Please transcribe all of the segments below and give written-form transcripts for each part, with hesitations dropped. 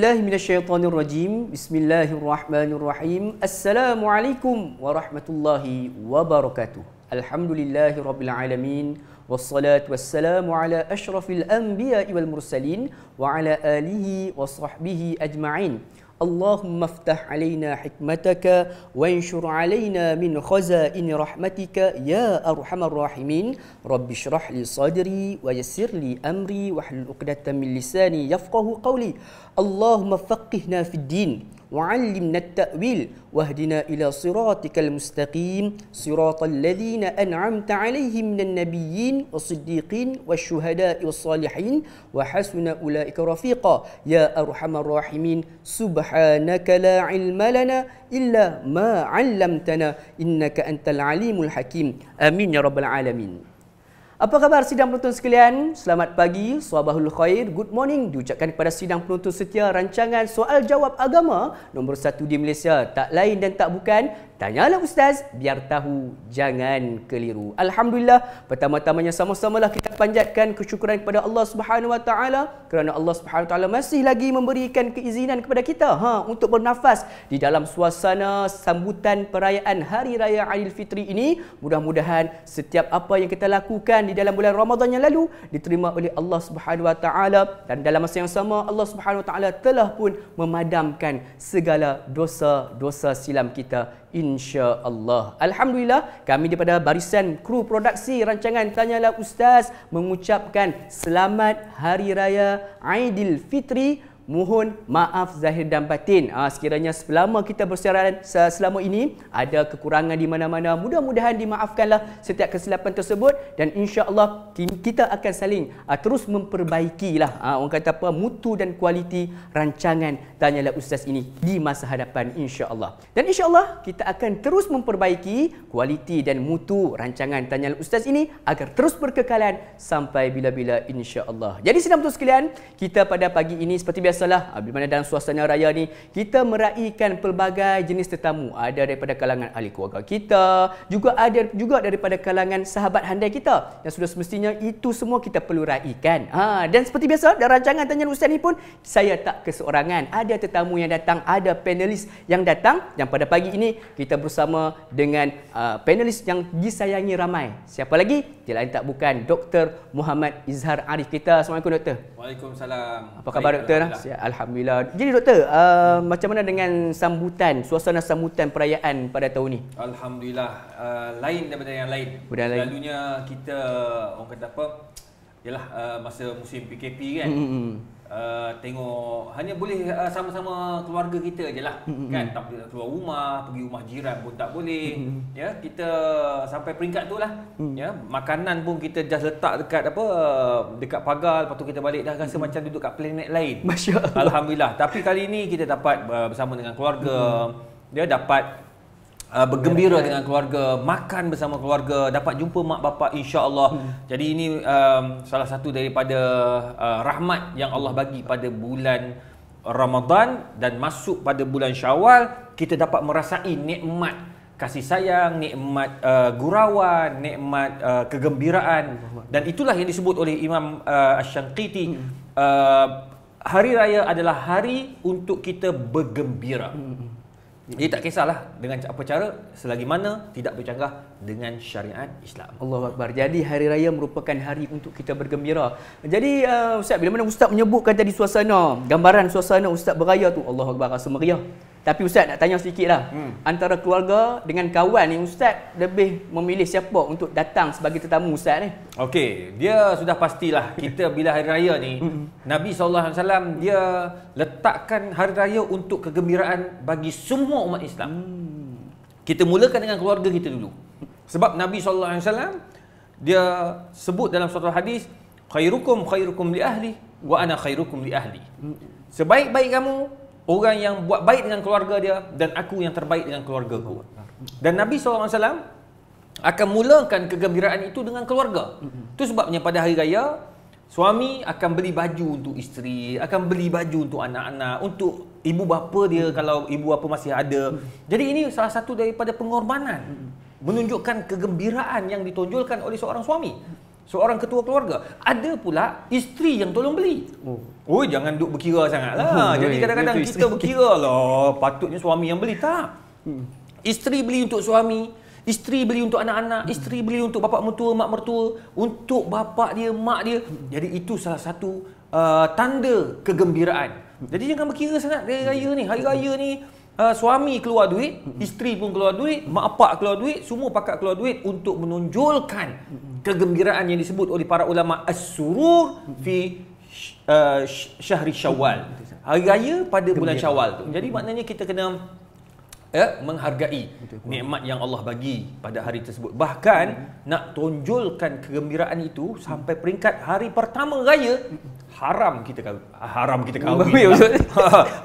billahi minasyaitonir rajim. Bismillahirrahmanirrahim. Assalamualaikum warahmatullahi wabarakatuh. Alhamdulillahirabbil alamin. Wassalatu wassalamu ala asyrafil anbiya'i wal mursalin wa ala alihi wa sahbihi ajma'in. Allahumma aftah alaina hikmataka wa anshur alaina min khazaini rahmatika ya arhamar rahimin. Rabbi shrah li sadri wa yassir li amri wahlul 'uqdatam min lisani yafqahu qawli. Allahumma faqihna fid din وعلمنا التأويل واهدنا إلى صراطك المستقيم صراط الذين أنعمت عليهم من النبيين والصديقين والشهداء والصالحين وحسن أولئك رفيقا يا أرحم الراحمين سبحانك لا علم لنا إلا ما علمتنا إنك أنت العليم الحكيم آمين يا رب العالمين. Apa khabar sidang penonton sekalian? Selamat pagi, swabahul khair, good morning diucapkan kepada sidang penonton setia rancangan soal jawab agama nombor 1 di Malaysia. Tak lain dan tak bukan, tanyalah Ustaz, biar tahu, jangan keliru. Alhamdulillah, pertama-tamanya sama-samalah kita panjatkan kesyukuran kepada Allah Subhanahu Wa Taala kerana Allah Subhanahu Wa Taala masih lagi memberikan keizinan kepada kita untuk bernafas di dalam suasana sambutan perayaan Hari Raya Aidilfitri ini. Mudah-mudahan setiap apa yang kita lakukan di dalam bulan Ramadan yang lalu diterima oleh Allah Subhanahu Wa Taala, dan dalam masa yang sama Allah Subhanahu Wa Taala telah pun memadamkan segala dosa-dosa silam kita, insya-Allah. Alhamdulillah, kami daripada barisan kru produksi rancangan Tanyalah Ustaz mengucapkan selamat Hari Raya Aidilfitri. Mohon maaf zahir dan batin sekiranya selama kita bersiaran selama ini ada kekurangan di mana-mana. Mudah-mudahan dimaafkanlah setiap kesilapan tersebut, dan insya-Allah kita akan saling terus memperbaikilah orang kata apa, mutu dan kualiti rancangan Tanyalah Ustaz ini di masa hadapan, insya-Allah. Dan insya-Allah kita akan terus memperbaiki kualiti dan mutu rancangan Tanyalah Ustaz ini agar terus berkekalan sampai bila-bila, insya-Allah. Jadi sidang penonton sekalian, kita pada pagi ini seperti biasa di mana dalam suasana raya ni kita meraihkan pelbagai jenis tetamu. Ada daripada kalangan ahli keluarga kita, juga ada juga daripada kalangan sahabat handai kita, yang sudah semestinya itu semua kita perlu raikan. Dan seperti biasa dalam rancangan Tanyalah Ustaz ni pun saya tak keseorangan, ada tetamu yang datang, ada panelis yang datang, yang pada pagi ini kita bersama dengan panelis yang disayangi ramai. Siapa lagi? Dia lain tak bukan Dr. Muhammad Izhar Arif kita. Assalamualaikum Doktor. Waalaikumsalam. Apa khabar Doktor? Alhamdulillah. Jadi Doktor, macam mana dengan sambutan, suasana sambutan perayaan pada tahun ni? Alhamdulillah, lain daripada yang lain. Selalunya kita orang kata apa? Yalah, masa musim PKP kan. Tengok hanya boleh sama-sama keluarga kita je lah, kan, tak boleh keluar rumah, pergi rumah jiran pun tak boleh. Ya, kita sampai peringkat tu lah. Ya, makanan pun kita just letak dekat apa, dekat pagar, lepas tu kita balik dah rasa macam duduk kat planet lain. Masya-Allah. Alhamdulillah. Tapi kali ni kita dapat bersama dengan keluarga, dia dapat bergembira dengan keluarga, makan bersama keluarga, dapat jumpa mak bapak, insya-Allah. Jadi ini salah satu daripada rahmat yang Allah bagi pada bulan Ramadan, dan masuk pada bulan Syawal kita dapat merasai nikmat kasih sayang, nikmat gurauan, nikmat kegembiraan. Dan itulah yang disebut oleh Imam Asy-Syanqiti, hari raya adalah hari untuk kita bergembira. Jadi tak kisahlah dengan apa cara, selagi mana tidak bercanggah dengan syariat Islam. Allahu Akbar. Jadi hari raya merupakan hari untuk kita bergembira. Jadi Ustaz, bila mana Ustaz menyebutkan tadi suasana, gambaran suasana Ustaz beraya tu, Allahu Akbar, rasa meriah. Tapi Ustaz nak tanya sedikit lah, antara keluarga dengan kawan ni, Ustaz lebih memilih siapa untuk datang sebagai tetamu Ustaz ni? Okey, dia sudah pastilah kita bila hari raya ni, Nabi SAW dia letakkan hari raya untuk kegembiraan bagi semua umat Islam. Kita mulakan dengan keluarga kita dulu. Sebab Nabi SAW dia sebut dalam suatu hadis, khairukum khairukum li ahli wa ana khairukum li ahli. Sebaik-baik kamu orang yang buat baik dengan keluarga dia, dan aku yang terbaik dengan keluarga aku. Dan Nabi SAW akan mulakan kegembiraan itu dengan keluarga. Itu sebabnya pada hari raya, suami akan beli baju untuk isteri, akan beli baju untuk anak-anak, untuk ibu bapa dia kalau ibu bapa masih ada. Jadi ini salah satu daripada pengorbanan, menunjukkan kegembiraan yang ditonjolkan oleh seorang suami. seorang ketua keluarga. Ada pula isteri yang tolong beli. Oh, jangan duk berkira sangatlah. Jadi kadang-kadang kita berkira lah patutnya suami yang beli. Tak. Isteri beli untuk suami, isteri beli untuk anak-anak, isteri beli untuk bapa mertua, mak mertua, untuk bapa dia, mak dia. Jadi itu salah satu tanda kegembiraan. Jadi jangan berkira sangat hari raya ni. Hari raya ni suami keluar duit, isteri pun keluar duit, mak pak keluar duit, semua pakat keluar duit untuk menonjolkan kegembiraan yang disebut oleh para ulama as-surur fi syahri Syawal. Hari raya pada bulan Syawal tu. Jadi maknanya kita kena menghargai nikmat yang Allah bagi pada hari tersebut. Bahkan nak tonjolkan kegembiraan itu sampai peringkat hari pertama raya, haram kita kahwin.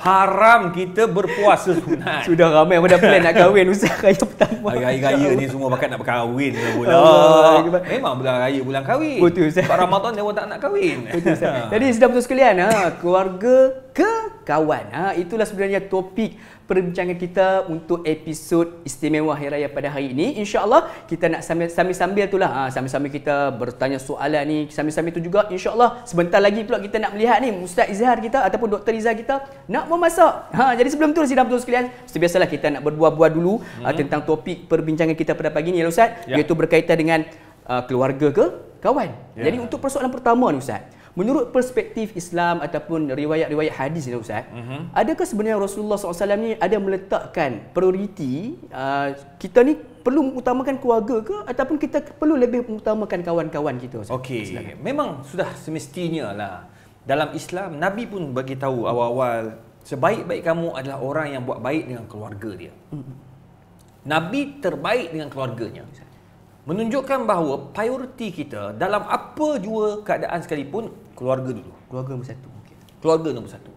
Haram kita berpuasa sunat. Sudah ramai yang dah plan nak kahwin Ustaz raya pertama. Hari raya ni semua bakat nak berkahwin pula. Memang bulan raya bulan kahwin. Betul Ustaz. Sebab Ramadan dia orang tak nak kahwin. Betul Ustaz. Jadi sudah betul sekalian, keluarga ke kawan. Itulah sebenarnya topik perbincangan kita untuk episod istimewa Hari Raya pada hari ini. InsyaAllah kita nak sambil-sambil itulah, sambil-sambil kita bertanya soalan ni, sambil-sambil tu juga insyaAllah sebentar lagi pula kita nak melihat ni Ustaz Izhar kita ataupun Dr. Izhar kita nak memasak. Jadi sebelum tu sidang betul sekalian, seperti biasalah kita nak berbual-bual dulu tentang topik perbincangan kita pada pagi ni ya Ustaz, iaitu berkaitan dengan keluarga ke kawan. Jadi untuk persoalan pertama ni Ustaz, menurut perspektif Islam ataupun riwayat-riwayat hadis ni Ustaz, adakah sebenarnya Rasulullah SAW ni ada meletakkan prioriti kita ni perlu mengutamakan keluarga ke ataupun kita perlu lebih mengutamakan kawan-kawan kita Ustaz? Okey, memang sudah semestinya lah. Dalam Islam, Nabi pun bagi tahu awal-awal, sebaik-baik kamu adalah orang yang buat baik dengan keluarga dia. Nabi terbaik dengan keluarganya. Menunjukkan bahawa prioriti kita dalam apa jua keadaan sekalipun, keluarga dulu. Keluarga nombor satu. Keluarga nombor satu.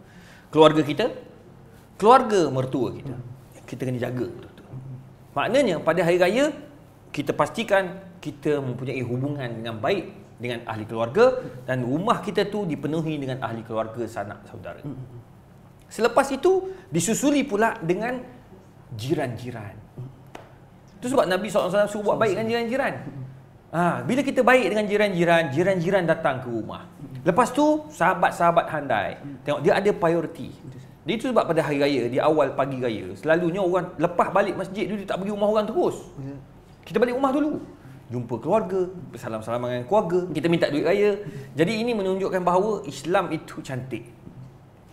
Keluarga kita, keluarga mertua kita. Kita kena jaga betul-betul. Maknanya pada hari raya, kita pastikan kita mempunyai hubungan dengan baik dengan ahli keluarga dan rumah kita tu dipenuhi dengan ahli keluarga, sanak saudara. Selepas itu, disusuli pula dengan jiran-jiran. Itu sebab Nabi SAW suruh buat baik dengan jiran-jiran. Bila kita baik dengan jiran-jiran, jiran-jiran datang ke rumah. Lepas tu, sahabat-sahabat handai. Tengok, dia ada prioriti. Dia itu sebab pada hari raya, di awal pagi raya, selalunya orang lepas balik masjid, dia tak pergi rumah orang terus. Kita balik rumah dulu. Jumpa keluarga, bersalam-salam dengan keluarga, kita minta duit raya. Jadi ini menunjukkan bahawa Islam itu cantik.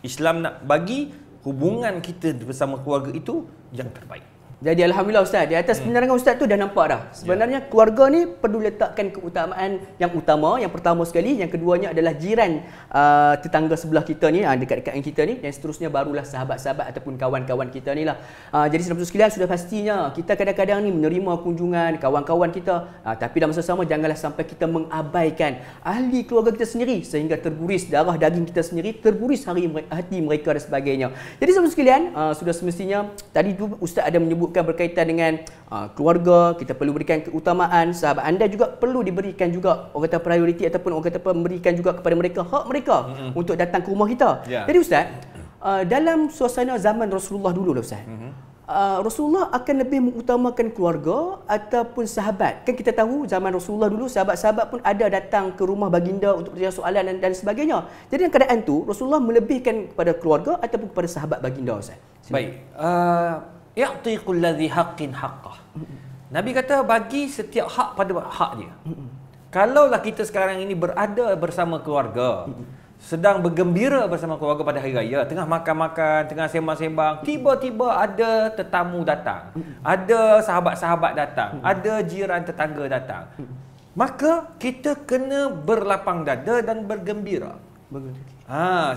Islam nak bagi hubungan kita bersama keluarga itu yang terbaik. Jadi Alhamdulillah Ustaz, di atas penerangan Ustaz tu dah nampak dah. Sebenarnya keluarga ni perlu letakkan keutamaan yang utama. Yang pertama sekali, yang keduanya adalah jiran tetangga sebelah kita ni, dekat-dekat dengan kita ni, dan seterusnya barulah sahabat-sahabat ataupun kawan-kawan kita ni lah. Jadi saudara sekalian, sudah pastinya kita kadang-kadang ni menerima kunjungan kawan-kawan kita, tapi dalam masa sama janganlah sampai kita mengabaikan ahli keluarga kita sendiri sehingga terguris darah daging kita sendiri, terguris hati mereka dan sebagainya. Jadi saudara sekalian, sudah semestinya tadi tu Ustaz ada menyebut berkaitan dengan keluarga, kita perlu berikan keutamaan, sahabat anda juga perlu diberikan juga orang kata prioriti ataupun orang kata memberikan juga kepada mereka hak mereka untuk datang ke rumah kita. Jadi Ustaz, dalam suasana zaman Rasulullah dulu lah Ustaz, Rasulullah akan lebih mengutamakan keluarga ataupun sahabat. Kan kita tahu zaman Rasulullah dulu sahabat-sahabat pun ada datang ke rumah baginda untuk bertanya soalan dan sebagainya. Jadi dalam keadaan tu Rasulullah melebihkan kepada keluarga ataupun kepada sahabat baginda Ustaz. Baik. Ya'ti kulladhi haqqin haqqah. Nabi kata bagi setiap hak pada hak dia. Kalaulah kita sekarang ini berada bersama keluarga, sedang bergembira bersama keluarga pada hari raya, tengah makan-makan, tengah sembang-sembang, tiba-tiba ada tetamu datang, ada sahabat-sahabat datang, ada jiran tetangga datang, maka kita kena berlapang dada dan bergembira.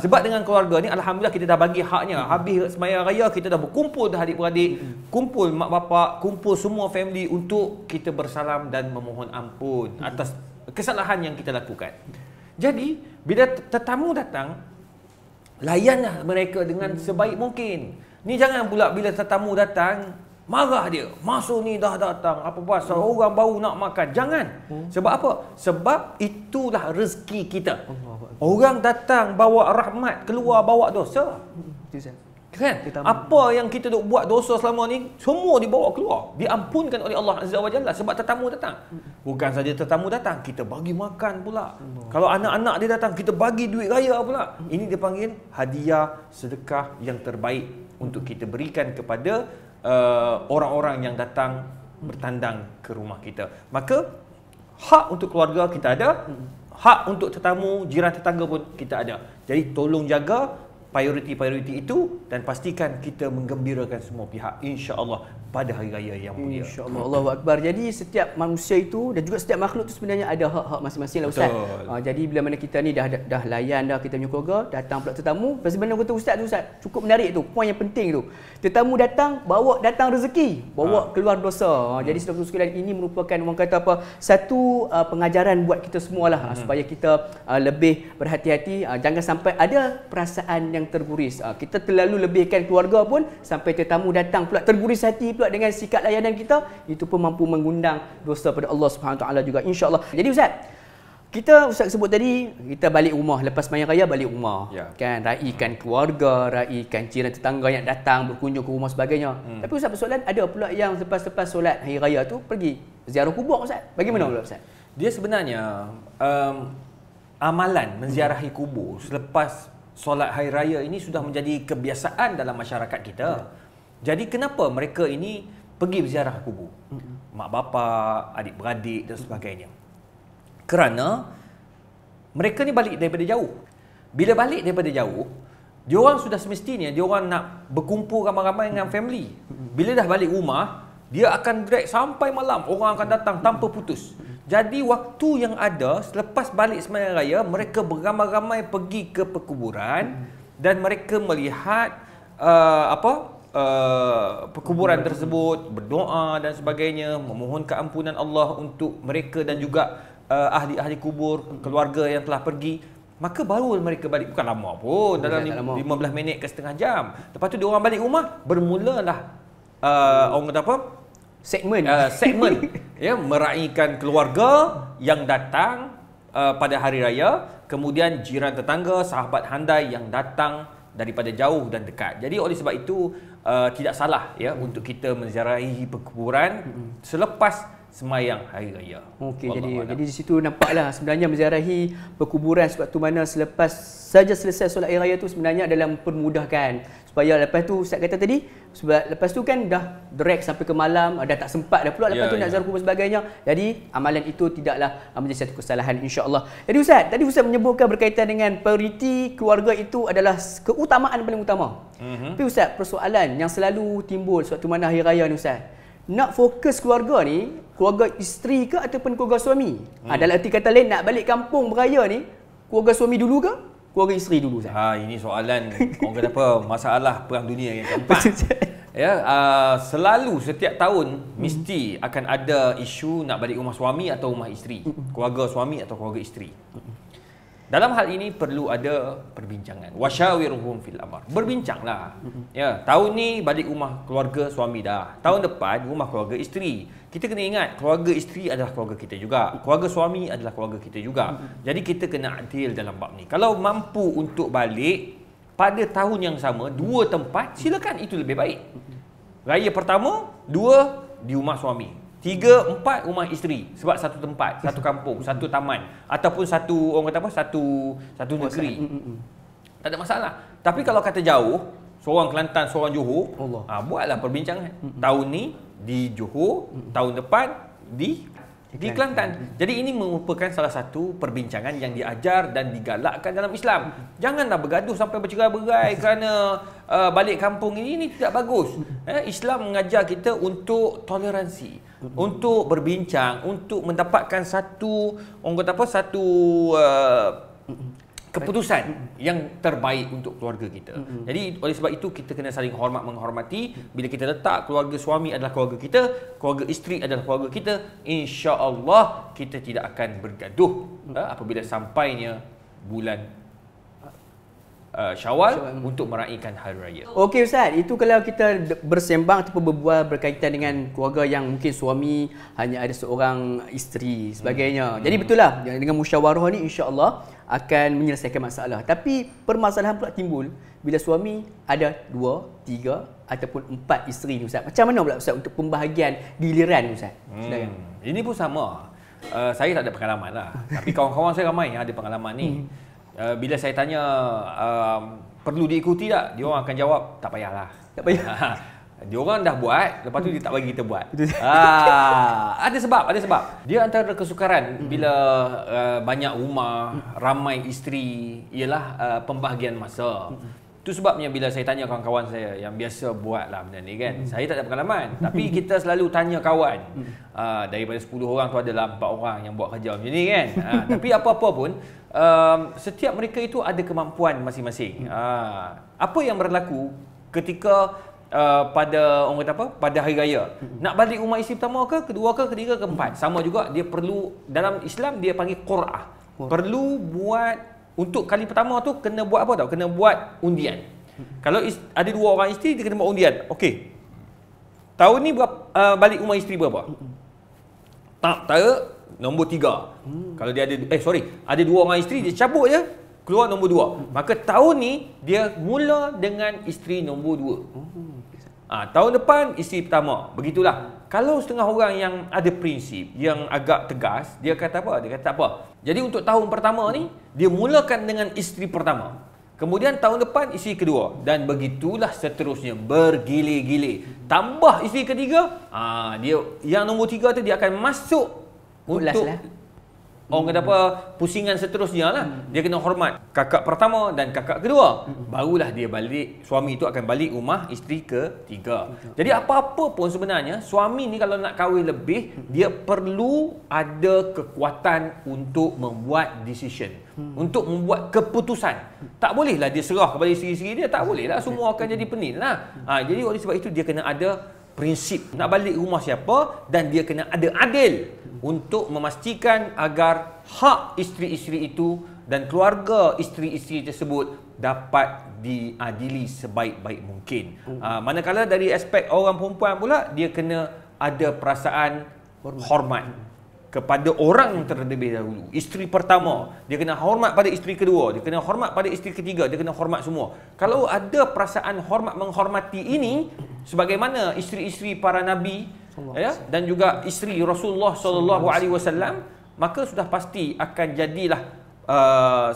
Sebab dengan keluarga ni Alhamdulillah kita dah bagi haknya. Habis sembahyang raya kita dah berkumpul dah adik-beradik, kumpul mak bapak, kumpul semua family untuk kita bersalam dan memohon ampun atas kesalahan yang kita lakukan. Jadi bila tetamu datang, layanlah mereka dengan sebaik mungkin. Ni jangan pula bila tetamu datang marah dia, masuk ni dah datang, apa pasal orang baru nak makan. Jangan. Sebab apa? Sebab itulah rezeki kita. Orang datang bawa rahmat, keluar bawa dosa. Kan? Tetamu. Apa yang kita duk buat dosa selama ni, semua dibawa keluar. Diampunkan oleh Allah Azza wa Jalla sebab tetamu datang. Bukan saja tetamu datang, kita bagi makan pula. Kalau anak-anak dia datang, kita bagi duit raya pula. Ini dipanggil hadiah sedekah yang terbaik untuk kita berikan kepada orang-orang yang datang bertandang ke rumah kita. Maka hak untuk keluarga kita ada, hak untuk tetamu, jiran tetangga pun kita ada. Jadi tolong jaga prioriti-prioriti itu dan pastikan kita menggembirakan semua pihak, insya-Allah, pada hari raya yang mulia. InsyaAllah. Allahu Akbar. Jadi setiap manusia itu dan juga setiap makhluk itu sebenarnya ada hak-hak masing-masing lah Ustaz. Jadi bila mana kita ni dah layan dah kita punya keluarga, datang pula tetamu, sebenarnya kata Ustaz tu Ustaz, cukup menarik tu, poin yang penting tu. Tetamu datang, bawa datang rezeki, bawa keluar dosa. Jadi saudara sekalian, ini merupakan orang kata apa, satu pengajaran buat kita semualah supaya kita lebih berhati-hati, jangan sampai ada perasaan yang terguris. Kita terlalu lebihkan keluarga pun sampai tetamu datang pula terguris hati pula dengan sikap layanan kita, itu pun mampu mengundang dosa pada Allah Subhanahu Wa Taala juga, insya-Allah. Jadi Ustaz sebut tadi, kita balik rumah lepas sembahyang raya, balik rumah, kan, raikan keluarga, raikan jiran tetangga yang datang berkunjung ke rumah sebagainya. Tapi Ustaz, persoalan ada pula yang lepas solat hari raya tu pergi ziarah kubur Ustaz. Bagaimana pula Ustaz? Dia sebenarnya amalan menziarahi kubur selepas solat hari raya ini sudah menjadi kebiasaan dalam masyarakat kita. Jadi kenapa mereka ini pergi berziarah kubur? Mak bapak, adik-beradik dan sebagainya. Kerana mereka ni balik daripada jauh. Bila balik daripada jauh, diorang sudah semestinya diorang nak berkumpul ramai-ramai dengan family. Bila dah balik rumah, dia akan drag sampai malam, orang akan datang tanpa putus. Jadi waktu yang ada selepas balik sembahyang raya, mereka beramai-ramai pergi ke perkuburan dan mereka melihat perkuburan tersebut, berdoa dan sebagainya, memohon keampunan Allah untuk mereka dan juga ahli-ahli kubur, keluarga yang telah pergi. Maka baru mereka balik, bukan lama pun, dalam 15 minit ke setengah jam. Lepas tu dia orang balik rumah, bermulalah orang kata apa? Segmen ya, meraihkan keluarga yang datang pada hari raya, kemudian jiran tetangga, sahabat handai yang datang daripada jauh dan dekat. Jadi oleh sebab itu tidak salah ya untuk kita menziarahi perkuburan selepas sembahyang hari raya. Okey, jadi di situ nampaklah sebenarnya menziarahi perkuburan sebab tu mana selepas saja selesai solat hari raya tu sebenarnya adalah mempermudahkan supaya lepas tu Ustaz kata tadi, sebab lepas tu kan dah drag sampai ke malam, dah tak sempat dah pula lepas tu nak ziarah kubur sebagainya. Jadi amalan itu tidaklah menjadi satu kesalahan, insya-Allah. Jadi Ustaz, tadi Ustaz menyebutkan berkaitan dengan prioriti keluarga itu adalah keutamaan paling utama. Tapi Ustaz, persoalan yang selalu timbul suatu mana hari raya ni Ustaz, nak fokus keluarga ni, keluarga isteri ke ataupun keluarga suami? Dalam arti kata lain, nak balik kampung beraya ni, keluarga suami dulu ke keluarga isteri dulu Ustaz? Ini soalan orang kata apa, masalah perang dunia yang keempat. Ya, selalu setiap tahun mesti akan ada isu nak balik rumah suami atau rumah isteri, keluarga suami atau keluarga isteri. Dalam hal ini perlu ada perbincangan. Wasyawiruhum fil amr. Berbincanglah. Ya, tahun ni balik rumah keluarga suami dah. Tahun depan rumah keluarga isteri. Kita kena ingat keluarga isteri adalah keluarga kita juga. Keluarga suami adalah keluarga kita juga. Jadi kita kena adil dalam bab ni. Kalau mampu untuk balik pada tahun yang sama, dua tempat, silakan, itu lebih baik. Raya pertama, 2 di rumah suami. 3, 4 rumah isteri, sebab satu tempat, satu kampung, satu taman ataupun satu orang kata apa, satu negeri. Tak ada masalah. Tapi kalau kata jauh, seorang Kelantan, seorang Johor, buatlah perbincangan. Tahun ni di Johor, tahun depan di Kelantan. Jadi ini merupakan salah satu perbincangan yang diajar dan digalakkan dalam Islam. Janganlah bergaduh sampai bercerai-berai kerana balik kampung ini tidak bagus. Islam mengajar kita untuk toleransi, untuk berbincang, untuk mendapatkan satu orang kata apa, satu keputusan yang terbaik untuk keluarga kita. Jadi oleh sebab itu kita kena saling hormat menghormati. Bila kita letak keluarga suami adalah keluarga kita, keluarga isteri adalah keluarga kita, insya-Allah kita tidak akan bergaduh apabila sampainya bulan Syawal untuk meraihkan hari raya. Okey Ustaz, itu kalau kita bersembang ataupun berbual berkaitan dengan keluarga yang mungkin suami hanya ada seorang isteri sebagainya. Jadi betul lah dengan musyawarah ni, insya-Allah akan menyelesaikan masalah. Tapi permasalahan pula timbul bila suami ada 2, 3 ataupun 4 isteri ni Ustaz. Macam mana pula Ustaz untuk pembahagian giliran Ustaz? Ini pun sama. Saya tak ada pengalaman lah. Tapi kawan-kawan saya ramai yang ada pengalaman ni. Bila saya tanya perlu diikuti tak? Dia orang akan jawab tak payahlah. Tak payah. Dia orang dah buat, lepas tu dia tak bagi kita buat. Ada sebab. Dia antara kesukaran bila banyak rumah, ramai isteri, ialah pembahagian masa. Itu sebabnya bila saya tanya kawan-kawan saya yang biasa buat lah benda ni kan, saya tak ada pengalaman. Tapi kita selalu tanya kawan. Daripada 10 orang tu adalah 4 orang yang buat kerja macam ni kan. Tapi apa-apa pun, setiap mereka itu ada kemampuan masing-masing. Apa yang berlaku ketika pada orang kata apa? Pada hari raya. Nak balik rumah isteri pertama ke, kedua ke, ketiga ke, keempat. Sama juga dia perlu, dalam Islam dia panggil qur'ah. Perlu buat untuk kali pertama tu kena buat apa tau? Kena buat undian. Kalau ada 2 orang isteri dia kena buat undian. Okey. Tahun ni balik rumah isteri berapa? Tak tahu nombor 3. Kalau dia ada ada 2 orang isteri dia cabut je keluar nombor 2. Maka tahun ni dia mula dengan isteri nombor 2. Tahun depan isteri pertama. Begitulah. Kalau setengah orang yang ada prinsip, yang agak tegas, dia kata apa? Dia kata tak apa. Jadi untuk tahun pertama ni, dia mulakan dengan isteri pertama. Kemudian tahun depan isteri kedua. Dan begitulah seterusnya. Bergile-gile. Tambah isteri ketiga, dia yang nombor 3 tu dia akan masuk untuk orang kata apa, pusingan seterusnya lah. Dia kena hormat kakak pertama dan kakak kedua. Barulah dia balik, suami itu akan balik rumah isteri ketiga. Jadi apa-apa pun sebenarnya, suami ni kalau nak kahwin lebih, dia perlu ada kekuatan untuk membuat decision, untuk membuat keputusan. Tak bolehlah dia serah kepada isteri-isteri dia, tak bolehlah, semua akan jadi penin lah. Jadi oleh sebab itu dia kena ada prinsip nak balik rumah siapa, dan dia kena ada adil untuk memastikan agar hak isteri-isteri itu dan keluarga isteri-isteri tersebut dapat diadili sebaik-baik mungkin. Manakala dari aspek orang perempuan pula, dia kena ada perasaan hormat kepada orang yang terlebih dahulu. Isteri pertama, dia kena hormat pada isteri kedua, dia kena hormat pada isteri ketiga, dia kena hormat semua. Kalau ada perasaan hormat menghormati ini, sebagaimana isteri-isteri para nabi dan juga isteri Rasulullah SAW, maka sudah pasti akan jadilah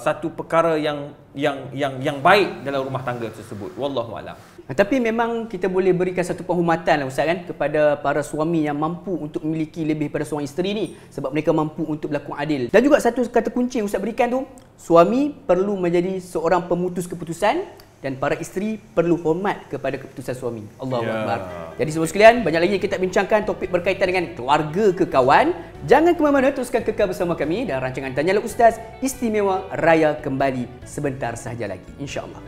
satu perkara yang baik dalam rumah tangga tersebut. Wallahu a'lam. Tapi memang kita boleh berikan satu penghormatan lah Ustaz kan, kepada para suami yang mampu untuk memiliki lebih pada seorang isteri ni, sebab mereka mampu untuk berlaku adil. Dan juga satu kata kunci yang Ustaz berikan tu, suami perlu menjadi seorang pemutus keputusan dan para isteri perlu hormat kepada keputusan suami. Allahu Akbar. Jadi semua sekalian, banyak lagi kita bincangkan topik berkaitan dengan keluarga ke kawan. Jangan ke mana-mana, teruskan kekal bersama kami dan rancangan Tanyalah Ustaz Istimewa Raya kembali sebentar sahaja lagi, insya-Allah.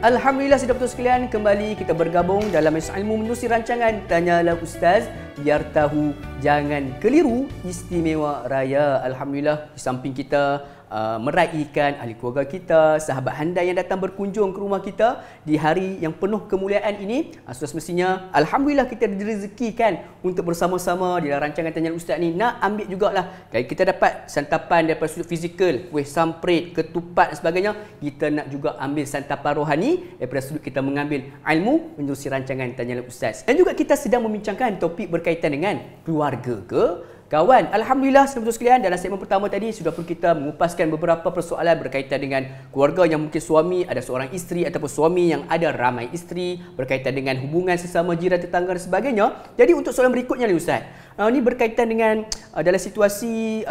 Alhamdulillah, sudah betul sekalian, kembali kita bergabung dalam Majlis Ilmu menerusi rancangan Tanyalah Ustaz, biar tahu jangan keliru istimewa raya. Alhamdulillah, di samping kita meraihkan ahli keluarga kita, sahabat handai yang datang berkunjung ke rumah kita di hari yang penuh kemuliaan ini, sudah semestinya alhamdulillah kita direzekikan untuk bersama-sama di dalam rancangan Tanyalah Ustaz ni nak ambil jugalah. Kalau kita dapat santapan daripada sudut fizikal, kuih samprit, ketupat dan sebagainya, kita nak juga ambil santapan rohani daripada sudut kita mengambil ilmu menerusi rancangan Tanyalah Ustaz. Dan juga kita sedang membincangkan topik berkaitan dengan keluarga ke kawan. Alhamdulillah, saudara sekalian, dalam segmen pertama tadi sudah pun kita mengupaskan beberapa persoalan berkaitan dengan keluarga yang mungkin suami ada seorang isteri ataupun suami yang ada ramai isteri, berkaitan dengan hubungan sesama jiran, tetangga dan sebagainya. Jadi untuk soalan berikutnya ni Ustaz, ini berkaitan dengan dalam situasi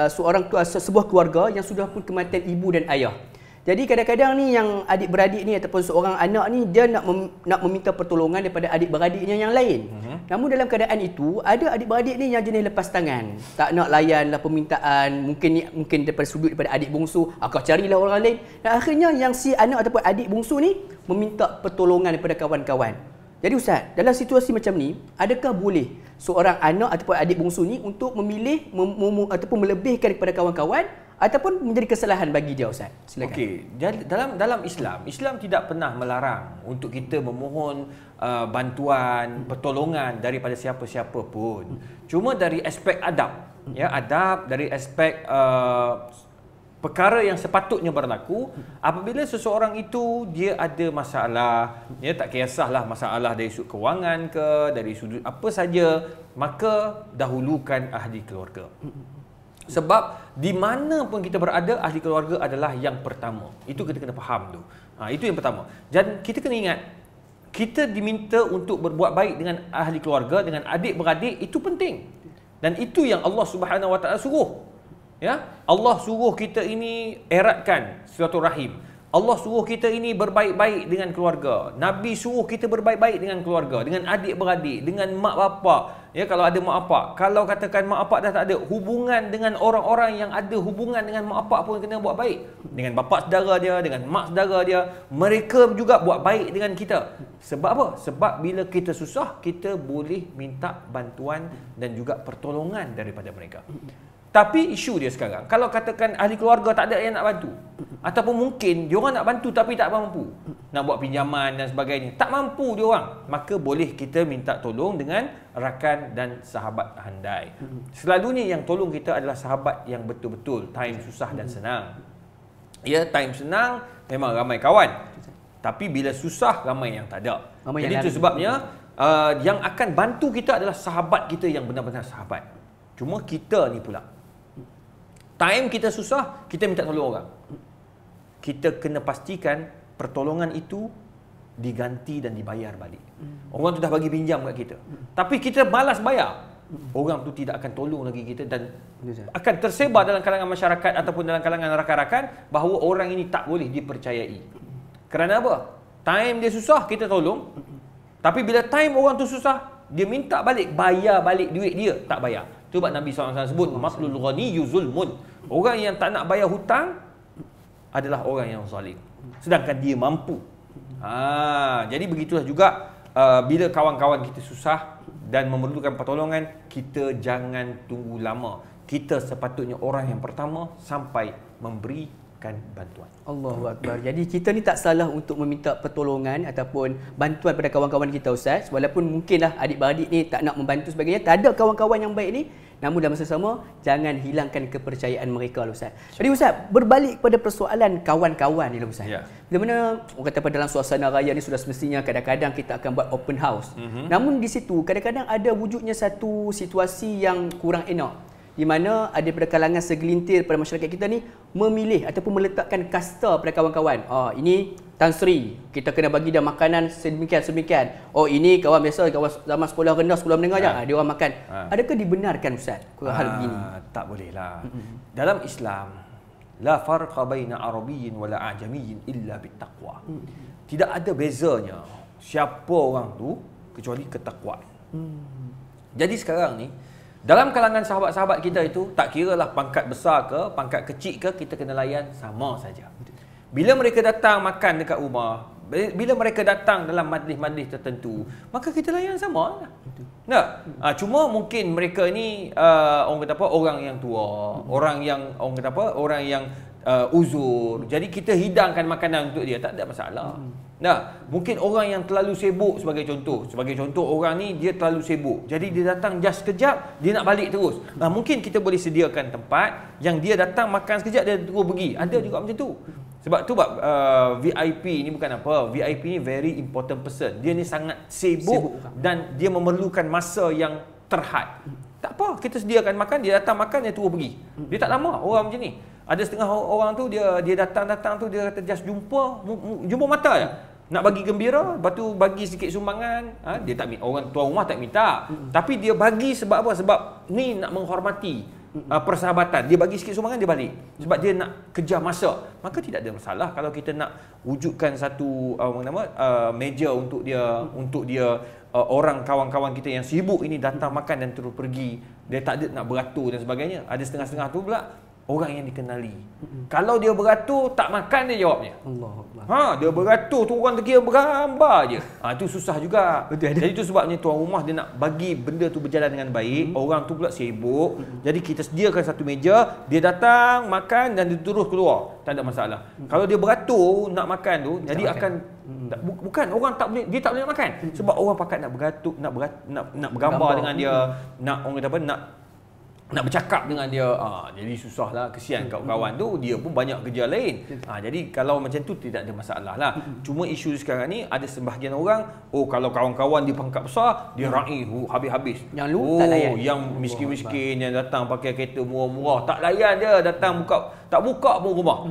sebuah keluarga yang sudah pun kematian ibu dan ayah. Jadi kadang-kadang ni yang adik-beradik ni ataupun seorang anak ni dia nak meminta pertolongan daripada adik-beradiknya yang lain. Namun dalam keadaan itu ada adik-beradik ni yang jenis lepas tangan, tak nak layanlah permintaan, mungkin daripada sudut daripada adik bongsu, kau carilah orang lain. Dan akhirnya yang si anak ataupun adik bongsu ni meminta pertolongan daripada kawan-kawan. Jadi Ustaz, dalam situasi macam ni, adakah boleh seorang anak ataupun adik bongsu ni untuk memilih ataupun melebihkan kepada kawan-kawan, ataupun menjadi kesalahan bagi dia, Ustaz? Silakan. Okey, dalam Islam tidak pernah melarang untuk kita memohon bantuan, pertolongan daripada siapa-siapa pun. Cuma dari aspek adab, ya, adab dari aspek perkara yang sepatutnya berlaku apabila seseorang itu dia ada masalah, ya, tak kisahlah masalah dari sudut kewangan ke, dari sudut apa saja, maka dahulukan ahli keluarga. Sebab di mana pun kita berada, ahli keluarga adalah yang pertama. Itu kita kena faham tu. Itu yang pertama. Dan kita kena ingat, kita diminta untuk berbuat baik dengan ahli keluarga, dengan adik-beradik, itu penting. Dan itu yang Allah Subhanahu Wa Taala suruh. Ya, Allah suruh kita ini eratkan silaturahim. Allah suruh kita ini berbaik-baik dengan keluarga. Nabi suruh kita berbaik-baik dengan keluarga, dengan adik-beradik, dengan mak bapak. Ya, kalau ada mak bapak. Kalau katakan mak bapak dah tak ada, hubungan dengan orang-orang yang ada hubungan dengan mak bapak pun kena buat baik. Dengan bapak saudara dia, dengan mak saudara dia, mereka juga buat baik dengan kita. Sebab apa? Sebab bila kita susah, kita boleh minta bantuan dan juga pertolongan daripada mereka. Tapi isu dia sekarang, kalau katakan ahli keluarga tak ada yang nak bantu, ataupun mungkin dia orang nak bantu tapi tak mampu, nak buat pinjaman dan sebagainya, tak mampu dia orang, maka boleh kita minta tolong dengan rakan dan sahabat handai. Selalunya yang tolong kita adalah sahabat yang betul-betul time susah dan senang. Ya, time senang memang ramai kawan, tapi bila susah ramai yang tak ada. Jadi itu sebabnya yang akan bantu kita adalah sahabat kita yang benar-benar sahabat. Cuma kita ni pula, time kita susah, kita minta tolong orang. Kita kena pastikan pertolongan itu diganti dan dibayar balik. Orang tu dah bagi pinjam kat kita, tapi kita malas bayar. Orang tu tidak akan tolong lagi kita dan akan tersebar dalam kalangan masyarakat ataupun dalam kalangan rakan-rakan bahawa orang ini tak boleh dipercayai. Kerana apa? Time dia susah, kita tolong. Tapi bila time orang tu susah, dia minta balik, bayar balik duit dia, tak bayar. Sebab Nabi SAW sebut, maslul ghaniyyu zulmun. Orang yang tak nak bayar hutang adalah orang yang zalim, sedangkan dia mampu. Jadi begitulah juga bila kawan-kawan kita susah dan memerlukan pertolongan, kita jangan tunggu lama. Kita sepatutnya orang yang pertama sampai memberikan bantuan. Allahu Akbar. Jadi kita ni tak salah untuk meminta pertolongan ataupun bantuan pada kawan-kawan kita, Ustaz. Walaupun mungkinlah adik-beradik ni tak nak membantu sebagainya, tak ada kawan-kawan yang baik ni, namun dalam masa sama jangan hilangkan kepercayaan mereka, Ustaz. Jadi Ustaz, berbalik kepada persoalan kawan-kawan ni, Ustaz. Ya. Bila mana orang kata pada dalam suasana raya ni sudah semestinya kadang-kadang kita akan buat open house. Namun di situ kadang-kadang ada wujudnya satu situasi yang kurang enak, di mana ada pada kalangan segelintir pada masyarakat kita ni memilih ataupun meletakkan kasta pada kawan-kawan. Ini Tan Sri, kita kena bagi dia makanan sedemikian. Oh, ini kawan biasa, kawan zaman sekolah rendah, sekolah menengah je, dia orang makan. Adakah dibenarkan, Ustaz, hal begini? Tak boleh lah. Dalam Islam, la farqa baina arabiyyin wala a'jamiyyin illa bittaqwa. Tidak ada bezanya siapa orang tu kecuali ketakwaan. Jadi sekarang ni dalam kalangan sahabat-sahabat kita itu, tak kiralah pangkat besar ke, pangkat kecil ke, kita kena layan sama saja. Bila mereka datang makan dekat rumah, bila mereka datang dalam majlis-majlis tertentu, maka kita layan sama. Cuma mungkin mereka ni orang kata apa, orang yang tua, orang yang orang kata apa, orang yang uzur. Jadi kita hidangkan makanan untuk dia, tak ada masalah. Mungkin orang yang terlalu sibuk sebagai contoh orang ni dia terlalu sibuk. Jadi dia datang just sekejap, dia nak balik terus. Mungkin kita boleh sediakan tempat yang dia datang makan sekejap dia terus pergi. Ada juga macam tu. Sebab tu VIP ni bukan apa, VIP ni very important person. Dia ni sangat sibuk dan dia memerlukan masa yang terhad. Tak apa, kita sediakan makan, dia datang makan, dia terus pergi. Dia tak lama orang macam ni. Ada setengah orang tu dia datang tu dia kata just jumpa mata je. Nak bagi gembira, lepas tu bagi sikit sumbangan, dia tak minta, orang tuan rumah tak minta. Tapi dia bagi sebab apa? Sebab ni nak menghormati persahabatan. Dia bagi sikit sumbangan, dia balik. Sebab dia nak kejar masa. Maka tidak ada masalah kalau kita nak wujudkan satu meja untuk dia orang kawan-kawan kita yang sibuk ini datang makan dan terus pergi. Dia tak ada nak beratur dan sebagainya. Ada setengah-setengah tu pula orang yang dikenali. Kalau dia beratur tak makan dia jawabnya. Dia beratur tu orang terkira bergambar je. Itu susah juga. Betul. Jadi tu sebabnya tuan rumah dia nak bagi benda tu berjalan dengan baik. Orang tu pula sibuk. Jadi kita sediakan satu meja, dia datang makan dan dia terus keluar. Tak ada masalah. Kalau dia beratur nak makan tu, jadi akan bukan orang tak boleh, dia tak boleh nak makan. Sebab orang pakat nak beratur, nak bergambar dengan dia, nak orang kata apa, nak bercakap dengan dia. Jadi susahlah, kesian kawan-kawan tu, dia pun banyak kerja lain. Jadi kalau macam tu tidak ada masalah lah. Cuma isu sekarang ni ada sebahagian orang, kalau kawan-kawan dia pangkat besar, dia raih habis-habis. Yang lu tak layan. Yang miskin-miskin yang datang pakai kereta murah-murah, tak layan dia, datang tak buka pun rumah.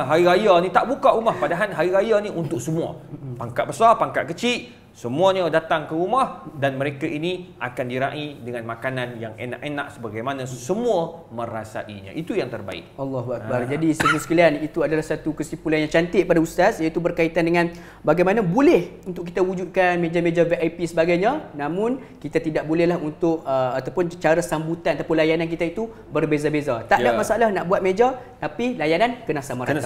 Hari raya ni tak buka rumah, padahal hari raya ni untuk semua. Pangkat besar, pangkat kecil, semuanya datang ke rumah dan mereka ini akan diraih dengan makanan yang enak-enak sebagaimana semua merasainya. Itu yang terbaik. Allahu Akbar. Jadi semua sekalian, itu adalah satu kesimpulan yang cantik pada Ustaz, iaitu berkaitan dengan bagaimana boleh untuk kita wujudkan meja-meja VIP sebagainya, namun kita tidak bolehlah untuk ataupun cara sambutan ataupun layanan kita itu berbeza-beza. Tak ada masalah nak buat meja, tapi layanan kena sama rata.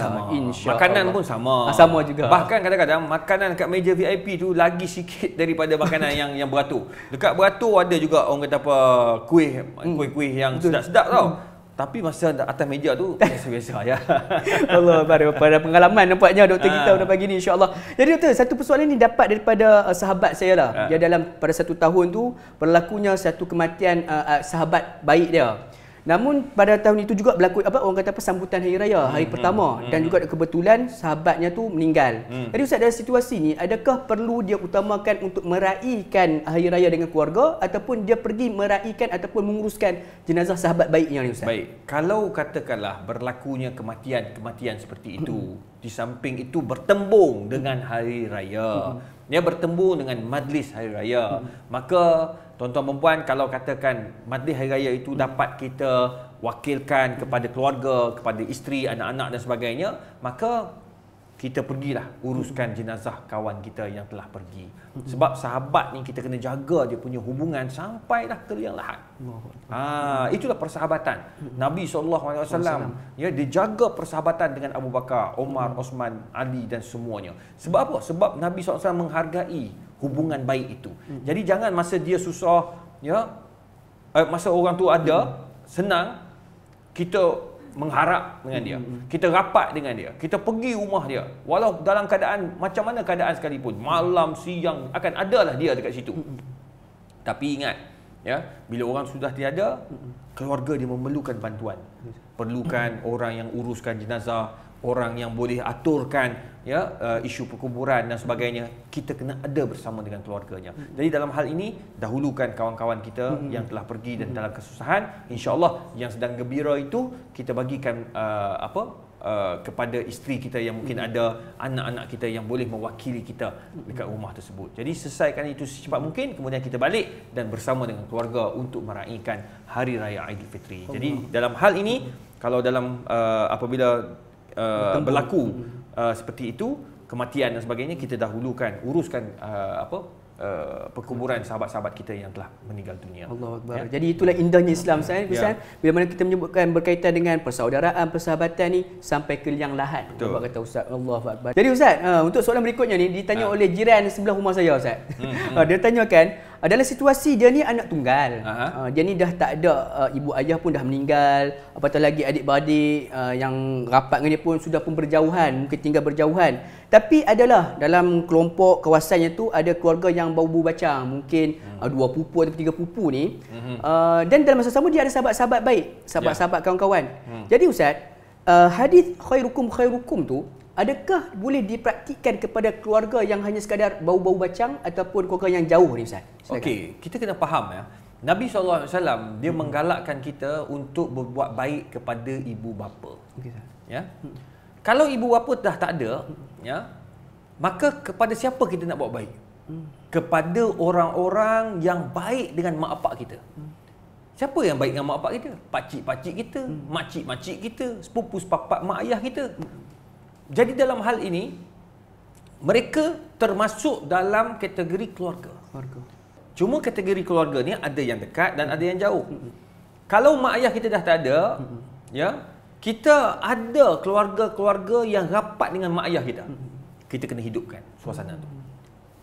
Makanan pun sama. Sama juga. Bahkan kadang-kadang makanan kat meja VIP tu lagi sikit daripada makanan yang beratur. Dekat beratur ada juga orang kata apa, kuih yang sedap-sedap tau. Tapi masa atas meja tu biasa-biasa ya. Allah, pada pengalaman nampaknya doktor kita pada pagi ni, insya-Allah. Jadi doktor, satu persoalan ni dapat daripada sahabat saya lah. Dia pada satu tahun tu berlakunya satu kematian sahabat baik dia. Namun pada tahun itu juga berlaku orang kata sambutan hari raya, hari pertama, dan juga kebetulan sahabatnya tu meninggal. Jadi Ustaz, dalam situasi ni adakah perlu dia utamakan untuk meraihkan hari raya dengan keluarga ataupun dia pergi meraihkan ataupun menguruskan jenazah sahabat baiknya ni Ustaz? Baik. Kalau katakanlah berlakunya kematian seperti itu, di samping itu bertembung dengan hari raya, dia bertembung dengan majlis hari raya, maka tuan-tuan dan puan, kalau katakan majlis hari raya itu dapat kita wakilkan kepada keluarga, kepada isteri, anak-anak dan sebagainya, maka kita pergilah uruskan jenazah kawan kita yang telah pergi. Sebab sahabat ni kita kena jaga dia punya hubungan sampailah ke liang lahat. Itulah persahabatan. Nabi SAW dia jaga persahabatan dengan Abu Bakar, Umar, Osman, Ali dan semuanya. Sebab apa? Sebab Nabi SAW menghargai hubungan baik itu. Jadi jangan masa dia susah, masa orang tu ada senang, kita mengharap dengan dia, kita rapat dengan dia, kita pergi rumah dia, walau dalam keadaan macam mana keadaan sekalipun, malam, siang, akan adalah dia dekat situ. Tapi ingat, bila orang sudah tiada, keluarga dia memerlukan bantuan, perlukan orang yang uruskan jenazah, orang yang boleh aturkan isu perkuburan dan sebagainya. Kita kena ada bersama dengan keluarganya. Jadi dalam hal ini, dahulukan kawan-kawan kita yang telah pergi dan dalam kesusahan. InsyaAllah yang sedang gembira itu kita bagikan kepada isteri kita yang mungkin ada, anak-anak kita yang boleh mewakili kita dekat rumah tersebut. Jadi selesaikan itu secepat mungkin, kemudian kita balik dan bersama dengan keluarga untuk meraihkan Hari Raya Aidilfitri. Jadi dalam hal ini, kalau dalam apabila berlaku seperti itu, kematian dan sebagainya, kita dahulukan uruskan perkuburan sahabat-sahabat kita yang telah meninggal dunia. Allahu Akbar. Jadi itulah indahnya Islam Ustaz. Bila mana kita menyebutkan berkaitan dengan persaudaraan, persahabatan ni sampai ke liang lahat. Apa kata Ustaz? Allahu Akbar. Jadi Ustaz, untuk soalan berikutnya ni ditanya oleh jiran sebelah rumah saya Ustaz. Dia tanyakan, dalam situasi dia ni anak tunggal. Dia ni dah tak ada ibu ayah pun dah meninggal, apatah lagi adik-beradik yang rapat dengan dia pun sudah pun berjauhan, mungkin tinggal berjauhan. Tapi adalah dalam kelompok kawasannya tu ada keluarga yang bau-bau bacang, mungkin 2 pupu atau 3 pupu ni. Dan dalam masa sama dia ada sahabat-sahabat baik, sahabat-sahabat kawan-kawan. Jadi Ustaz, hadis khairukum tu adakah boleh dipraktikkan kepada keluarga yang hanya sekadar bau-bau bacang ataupun keluarga yang jauh ni Ustaz? Okey, kita kena faham Nabi SAW dia menggalakkan kita untuk berbuat baik kepada ibu bapa. Kalau ibu bapa dah tak ada, maka kepada siapa kita nak buat baik? Kepada orang-orang yang baik dengan mak bapak kita. Siapa yang baik dengan mak bapak kita? Pakcik-pakcik kita, makcik-makcik kita, sepupu-sepapak mak ayah kita. Jadi dalam hal ini, mereka termasuk dalam kategori keluarga. Cuma kategori keluarga ni ada yang dekat dan ada yang jauh. Kalau mak ayah kita dah tak ada, Ya, kita ada keluarga-keluarga yang rapat dengan mak ayah kita. Kita kena hidupkan suasana tu.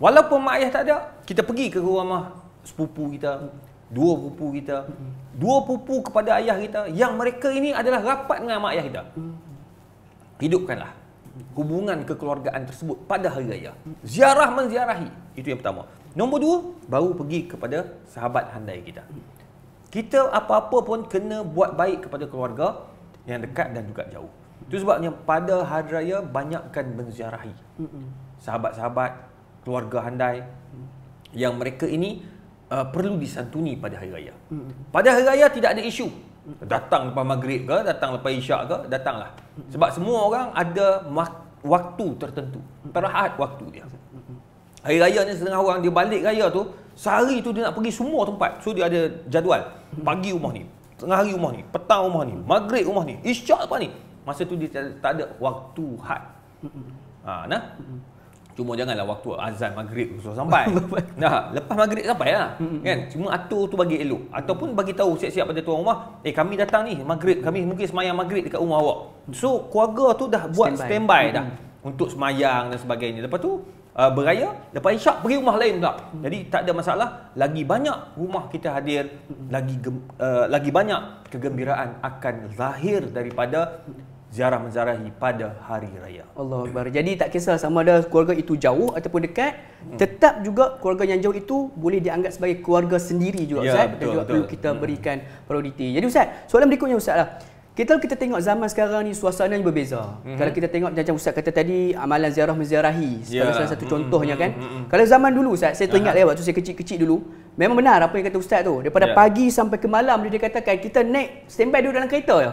Walaupun mak ayah tak ada, kita pergi ke rumah sepupu kita, dua pupu kita, dua pupu kepada ayah kita yang mereka ini adalah rapat dengan mak ayah kita. Hidupkanlah hubungan kekeluargaan tersebut pada hari raya. Ziarah menziarahi, itu yang pertama. Nombor dua, baru pergi kepada sahabat handai kita. Kita apa-apa pun kena buat baik kepada keluarga yang dekat dan juga jauh. Itu sebabnya pada hari raya banyakkan menziarahi sahabat-sahabat, keluarga handai yang mereka ini perlu disantuni pada hari raya. Pada hari raya tidak ada isu. Datang lepas maghrib ke, datang lepas isyak ke, datanglah. Sebab semua orang ada waktu tertentu. Terahat waktu dia. Hari raya ni setengah orang dia balik raya tu, sehari tu dia nak pergi semua tempat. So dia ada jadual. Pagi rumah ni, tengah hari rumah ni, petang rumah ni, maghrib rumah ni, isyak apa ni. Masa tu dia tak ada waktu had. Nah. Cuma janganlah waktu azan maghrib sudah sampai. Nah, lepas maghrib sampai lah. Kan? Cuma atur tu bagi elok. Ataupun bagi tahu siap-siap pada tuan rumah, kami datang ni maghrib, kami mungkin semayang maghrib dekat rumah awak. So keluarga tu dah buat standby dah untuk semayang dan sebagainya. Lepas tu beraya, lepas isyak pergi rumah lain pula. Jadi tak ada masalah, lagi banyak rumah kita hadir, lagi banyak kegembiraan akan lahir daripada ziarah menziarahi pada hari raya. Allahu Akbar. Jadi tak kisah sama ada keluarga itu jauh ataupun dekat, tetap juga keluarga yang jauh itu boleh dianggap sebagai keluarga sendiri juga, Ustaz. Dan juga perlu kita berikan prioriti. Jadi Ustaz, soalan berikutnya Ustaz lah. Kita tengok zaman sekarang ni suasananya berbeza. Kalau kita tengok macam Ustaz kata tadi, amalan ziarah menziarahi sebagai salah satu contohnya kan. Kalau zaman dulu Ustaz, saya teringat waktu saya kecil-kecil dulu, memang benar apa yang kata Ustaz tu. Daripada pagi sampai ke malam dia katakan kita naik standby dulu dalam kereta je.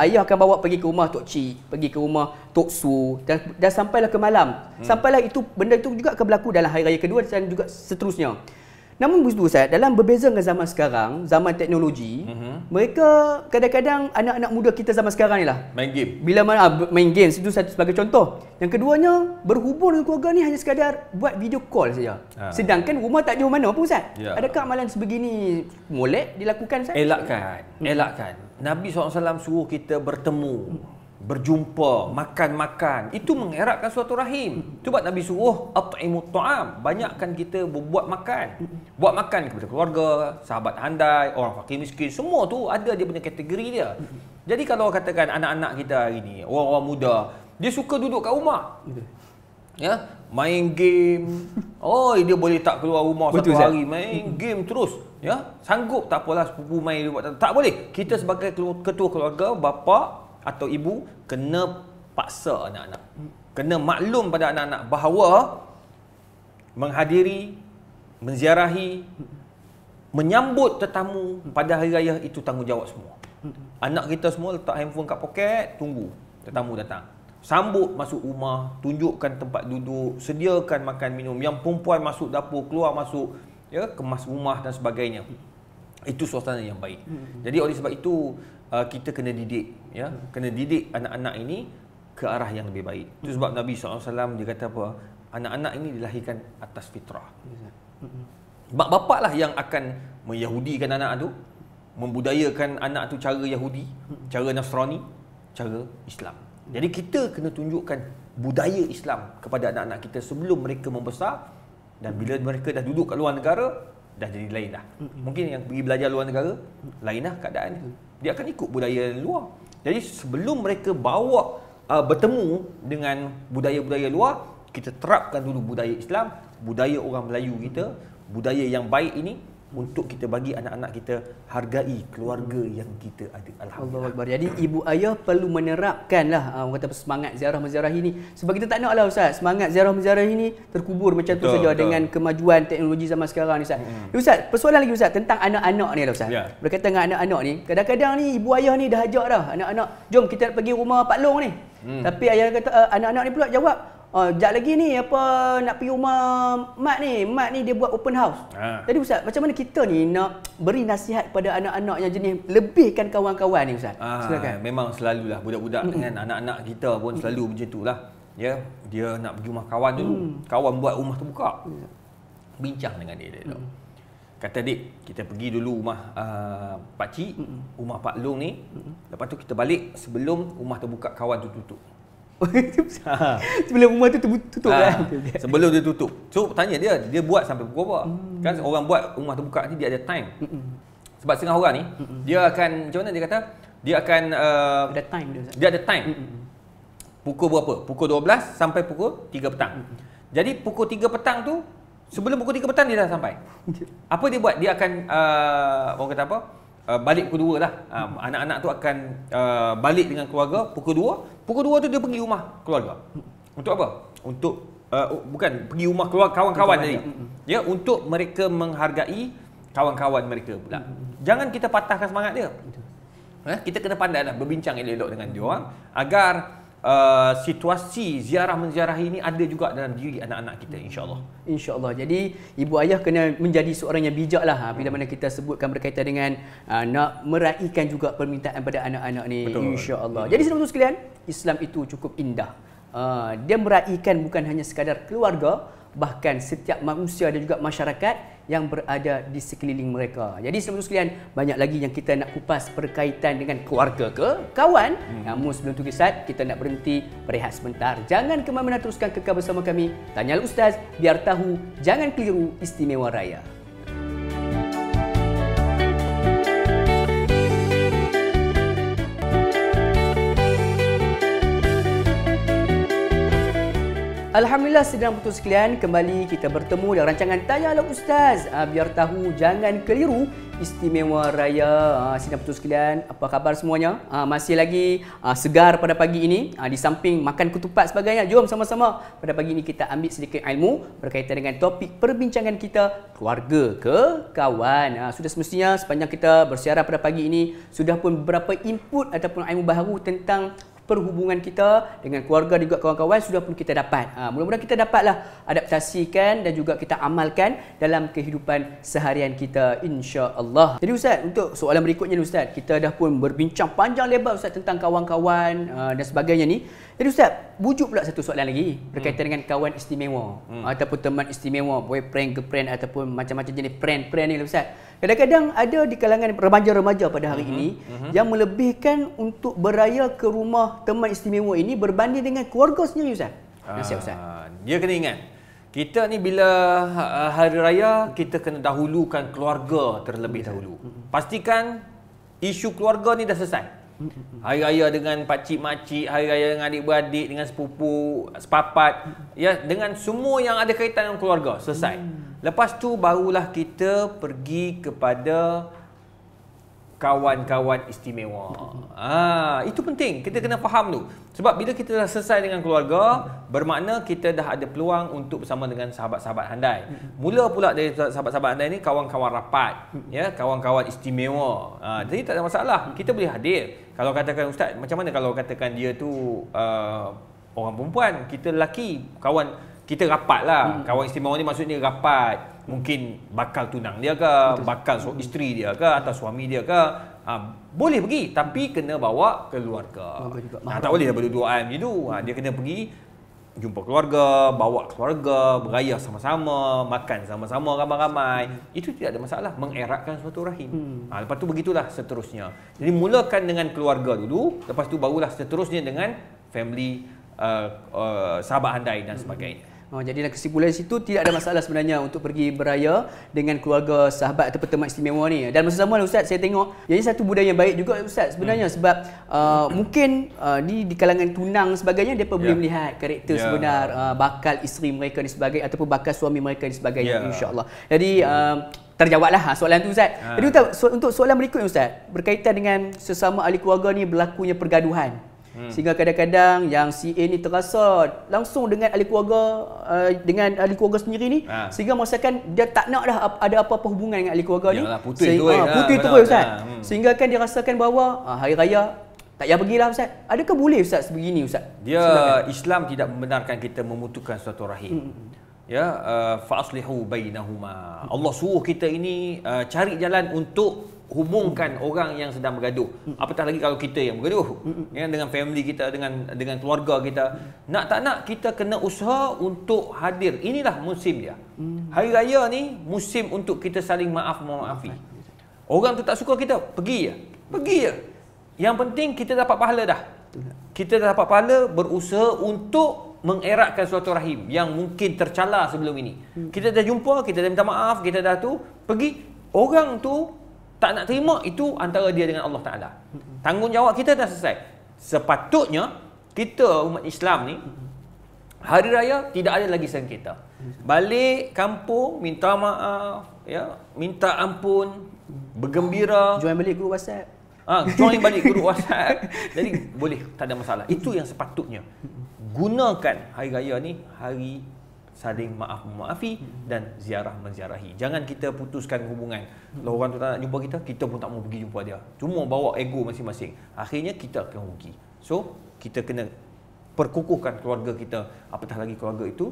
Ayah akan bawa pergi ke rumah Tok Cik, pergi ke rumah Tok Su dan sampailah ke malam. Sampailah itu benda itu juga akan berlaku dalam hari raya kedua dan juga seterusnya. Namun begitu Ustaz, dalam berbeza dengan zaman sekarang, zaman teknologi, mereka kadang-kadang anak-anak muda kita zaman sekarang ni lah main game. Bila mana main game, itu satu sebagai contoh. Yang keduanya, berhubung dengan keluarga ni hanya sekadar buat video call saja. Sedangkan rumah tak jauh mana pun Ustaz. Adakah amalan sebegini molek dilakukan Ustaz? Elakkan. Nabi SAW suruh kita bertemu, berjumpa, makan-makan. Itu mengeratkan suatu rahim. Sebab Nabi suruh at'imut ta'am, banyakkan kita buat makan. Buat makan kepada keluarga, sahabat handai, orang fakir miskin, semua tu ada dia punya kategori dia. Jadi kalau katakan anak-anak kita hari ni, orang-orang muda, dia suka duduk kat rumah. Ya, main game. Dia boleh tak keluar rumah satu hari, main game terus. Ya, sanggup tak apalah sepupu main tak boleh. Kita sebagai ketua keluarga, bapa atau ibu kena paksa anak-anak. Kena maklum pada anak-anak bahawa menghadiri, menziarahi, menyambut tetamu pada hari raya itu tanggungjawab semua. Anak kita semua letak handphone kat poket, tunggu tetamu datang. Sambut masuk rumah, tunjukkan tempat duduk, sediakan makan minum. Yang perempuan masuk dapur, keluar masuk, kemas rumah dan sebagainya. Itu suasana yang baik. Jadi oleh sebab itu kita kena didik, kena didik anak-anak ini ke arah yang lebih baik. Itu sebab Nabi SAW dia kata apa? Anak-anak ini dilahirkan atas fitrah. Mak bapak lah yang akan meyahudikan anak tu, membudayakan anak tu cara Yahudi, cara Nasrani, cara Islam. Jadi kita kena tunjukkan budaya Islam kepada anak-anak kita sebelum mereka membesar, dan bila mereka dah duduk kat luar negara, dah jadi lain dah. Mungkin yang pergi belajar luar negara, lain dah keadaan dia. Dia akan ikut budaya luar. Jadi sebelum mereka bawa bertemu dengan budaya-budaya luar, kita terapkan dulu budaya Islam, budaya orang Melayu kita, budaya yang baik ini untuk kita bagi anak-anak kita hargai keluarga yang kita ada. Alhamdulillah. Allahu Akbar. Jadi ibu ayah perlu menerapkanlah orang kata semangat ziarah menziarahi ni. Sebab kita tak naklah Ustaz, semangat ziarah menziarahi ni terkubur macam tu saja dengan kemajuan teknologi zaman sekarang ni Ustaz. Ustaz, persoalan lagi Ustaz tentang anak-anak ni lah Ustaz. Berkaitan dengan anak-anak ni, kadang-kadang ni ibu ayah ni dah ajak dah anak-anak, jom kita nak pergi rumah Pak Long ni. Tapi ayah kata anak-anak ni pula jawab, sekejap lagi ni nak pergi rumah mak ni dia buat open house. Jadi Ustaz, macam mana kita ni nak beri nasihat kepada anak-anak yang jenis lebihkan kawan-kawan ni Ustaz? Silakan. Memang selalulah budak-budak dengan anak-anak kita pun selalu macam itulah. Ya, dia nak pergi rumah kawan dulu. Kawan buat rumah terbuka. Bincang dengan dia tu. kata adik, kita pergi dulu rumah Pak Cik, rumah Pak Long ni. Lepas tu kita balik sebelum rumah terbuka, kawan tu tutup. Sebelum rumah tu tutup kan? Sebelum dia tutup. So tanya dia buat sampai pukul berapa? Kan orang buat rumah terbuka ni dia ada time. Sebab setengah orang ni dia akan, macam mana dia kata? Dia akan ada time dia. Dia ada time. Pukul berapa? Pukul 12 sampai pukul 3 petang. Jadi pukul 3 petang tu, sebelum pukul 3 petang dia dah sampai. Apa dia buat? Dia akan orang kata apa? Balik pukul 2 lah. Anak-anak tu akan balik dengan keluarga pukul 2. Pukul 2 tu dia pergi rumah keluarga. Untuk apa? Untuk bukan pergi rumah kawan-kawan tadi. Ya, untuk mereka menghargai kawan-kawan mereka pula. Jangan kita patahkan semangat dia. Kita kena pandai lah berbincang elok-elok dengan dia orang agar situasi ziarah menziarahi ini ada juga dalam diri anak-anak kita, insya-Allah. InsyaAllah. Jadi ibu ayah kena menjadi seorang yang bijak lah bila mana kita sebutkan berkaitan dengan nak meraihkan juga permintaan pada anak-anak ni, insya-Allah. Jadi saudara sekalian, Islam itu cukup indah. Dia meraihkan bukan hanya sekadar keluarga, bahkan setiap manusia dan juga masyarakat yang berada di sekeliling mereka. Jadi saudara sekalian, banyak lagi yang kita nak kupas berkaitan dengan keluarga ke kawan. Namun sebelum tu Ustaz, kita nak berhenti berehat sebentar. Jangan ke mana-mana, teruskan kekal bersama kami. Tanyalah Ustaz, biar tahu, jangan keliru Istimewa Raya. Alhamdulillah, sedang betul sekalian, kembali kita bertemu dalam rancangan Tanyalah Ustaz. Biar tahu, jangan keliru Istimewa Raya. Sedang betul sekalian, apa khabar semuanya? Masih lagi segar pada pagi ini. Di samping makan ketupat sebagainya, jom sama-sama pada pagi ini kita ambil sedikit ilmu berkaitan dengan topik perbincangan kita, keluarga ke kawan. Sudah semestinya sepanjang kita bersiaran pada pagi ini, sudah pun beberapa input ataupun ilmu baharu tentang perhubungan kita dengan keluarga dan juga kawan-kawan sudah pun kita dapat. Mudah-mudahan kita dapatlah adaptasikan dan juga kita amalkan dalam kehidupan seharian kita, insya-Allah. Jadi Ustaz, untuk soalan berikutnya Ustaz, kita dah pun berbincang panjang lebar Ustaz tentang kawan-kawan dan sebagainya ni. Jadi Ustaz, bujuk pula satu soalan lagi berkaitan dengan kawan istimewa ataupun teman istimewa, boyfriend, girlfriend ataupun macam-macam jenis friend ni Ustaz. Kadang-kadang ada di kalangan remaja-remaja pada hari ini yang melebihkan untuk beraya ke rumah teman istimewa ini berbanding dengan keluarga sendiri Ustaz. Nasihat Ustaz. Dia kena ingat, kita ni bila hari raya, kita kena dahulukan keluarga terlebih dahulu. Pastikan isu keluarga ni dah selesai. Hari raya dengan pakcik makcik, hari raya dengan adik-beradik, dengan sepupu, sepapat, ya, dengan semua yang ada kaitan dengan keluarga, selesai. Lepas tu barulah kita pergi kepada kawan-kawan istimewa. Itu penting, kita kena faham tu. Sebab bila kita dah selesai dengan keluarga, bermakna kita dah ada peluang untuk bersama dengan sahabat-sahabat handai. Mula pula dari sahabat-sahabat handai ni kawan-kawan rapat, ya, kawan-kawan istimewa. Jadi tak ada masalah, kita boleh hadir. Kalau katakan Ustaz, macam mana kalau katakan dia tu orang perempuan, kita lelaki, kawan kita rapat lah. Kawan istimewa ni maksudnya rapat. Mungkin bakal tunang dia ke, bakal isteri dia ke, atau suami dia ke. Boleh pergi, tapi kena bawa keluarga. Tak boleh dah berdua-duaan gitu. Dia kena pergi jumpa keluarga, bawa keluarga, beraya sama-sama, makan sama-sama ramai-ramai. Itu tidak ada masalah, mengeratkan suatu rahim. Lepas tu begitulah seterusnya. Jadi mulakan dengan keluarga dulu, lepas tu barulah seterusnya dengan family, sahabat handai dan sebagainya. Jadi dalam kesimpulan situ, tidak ada masalah sebenarnya untuk pergi beraya dengan keluarga, sahabat ataupun teman istimewa ni. Dan masa sama Ustaz, saya tengok jadi satu budaya yang baik juga Ustaz sebenarnya. Sebab mungkin di kalangan tunang sebagainya, mereka boleh melihat karakter sebenar bakal isteri mereka dan sebagainya, ataupun bakal suami mereka dan sebagainya, insya-Allah. Jadi terjawablah soalan tu Ustaz. Jadi untuk soalan berikutnya Ustaz, berkaitan dengan sesama ahli keluarga ni berlakunya pergaduhan. Sehingga kadang-kadang yang si A ni terasa langsung dengan ahli keluarga sendiri ni, sehingga merasakan dia tak nak dah ada apa-apa hubungan dengan ahli keluarga ni. Putih terus Ustaz. Sehingga kan dia rasakan bahawa hari raya tak payah pergilah Ustaz. Adakah boleh Ustaz sebegini Ustaz? Silakan. Islam tidak membenarkan kita memutuskan suatu rahim. Ya, fa aslihu bainahuma. Allah suruh kita ini cari jalan untuk hubungkan orang yang sedang bergaduh. Apatah lagi kalau kita yang bergaduh, ya, dengan family kita, dengan keluarga kita. Nak tak nak, kita kena usaha untuk hadir. Inilah musim dia. Hari raya ni musim untuk kita saling maaf-maafi. Orang tu tak suka kita, pergi je. Pergi je. Yang penting kita dapat pahala dah. Kita dah dapat pahala berusaha untuk mengeratkan suatu rahim yang mungkin tercalar sebelum ini. Kita dah jumpa, kita dah minta maaf, kita dah tu, pergi. Orang tu tak nak terima, itu antara dia dengan Allah Ta'ala. Tanggungjawab kita dah selesai. Sepatutnya kita umat Islam ni, hari raya tidak ada lagi sengketa. Balik kampung, minta maaf, ya, minta ampun, bergembira. Join balik grup WhatsApp. Join balik grup WhatsApp. Jadi boleh, tak ada masalah. Itu yang sepatutnya. Gunakan hari raya ni hari saling maaf-maafi dan ziarah menziarahi. Jangan kita putuskan hubungan. Kalau orang tu tak nak jumpa kita, kita pun tak mau pergi jumpa dia. Cuma bawa ego masing-masing. Akhirnya kita akan rugi. So, kita kena perkukuhkan keluarga kita. Apatah lagi keluarga itu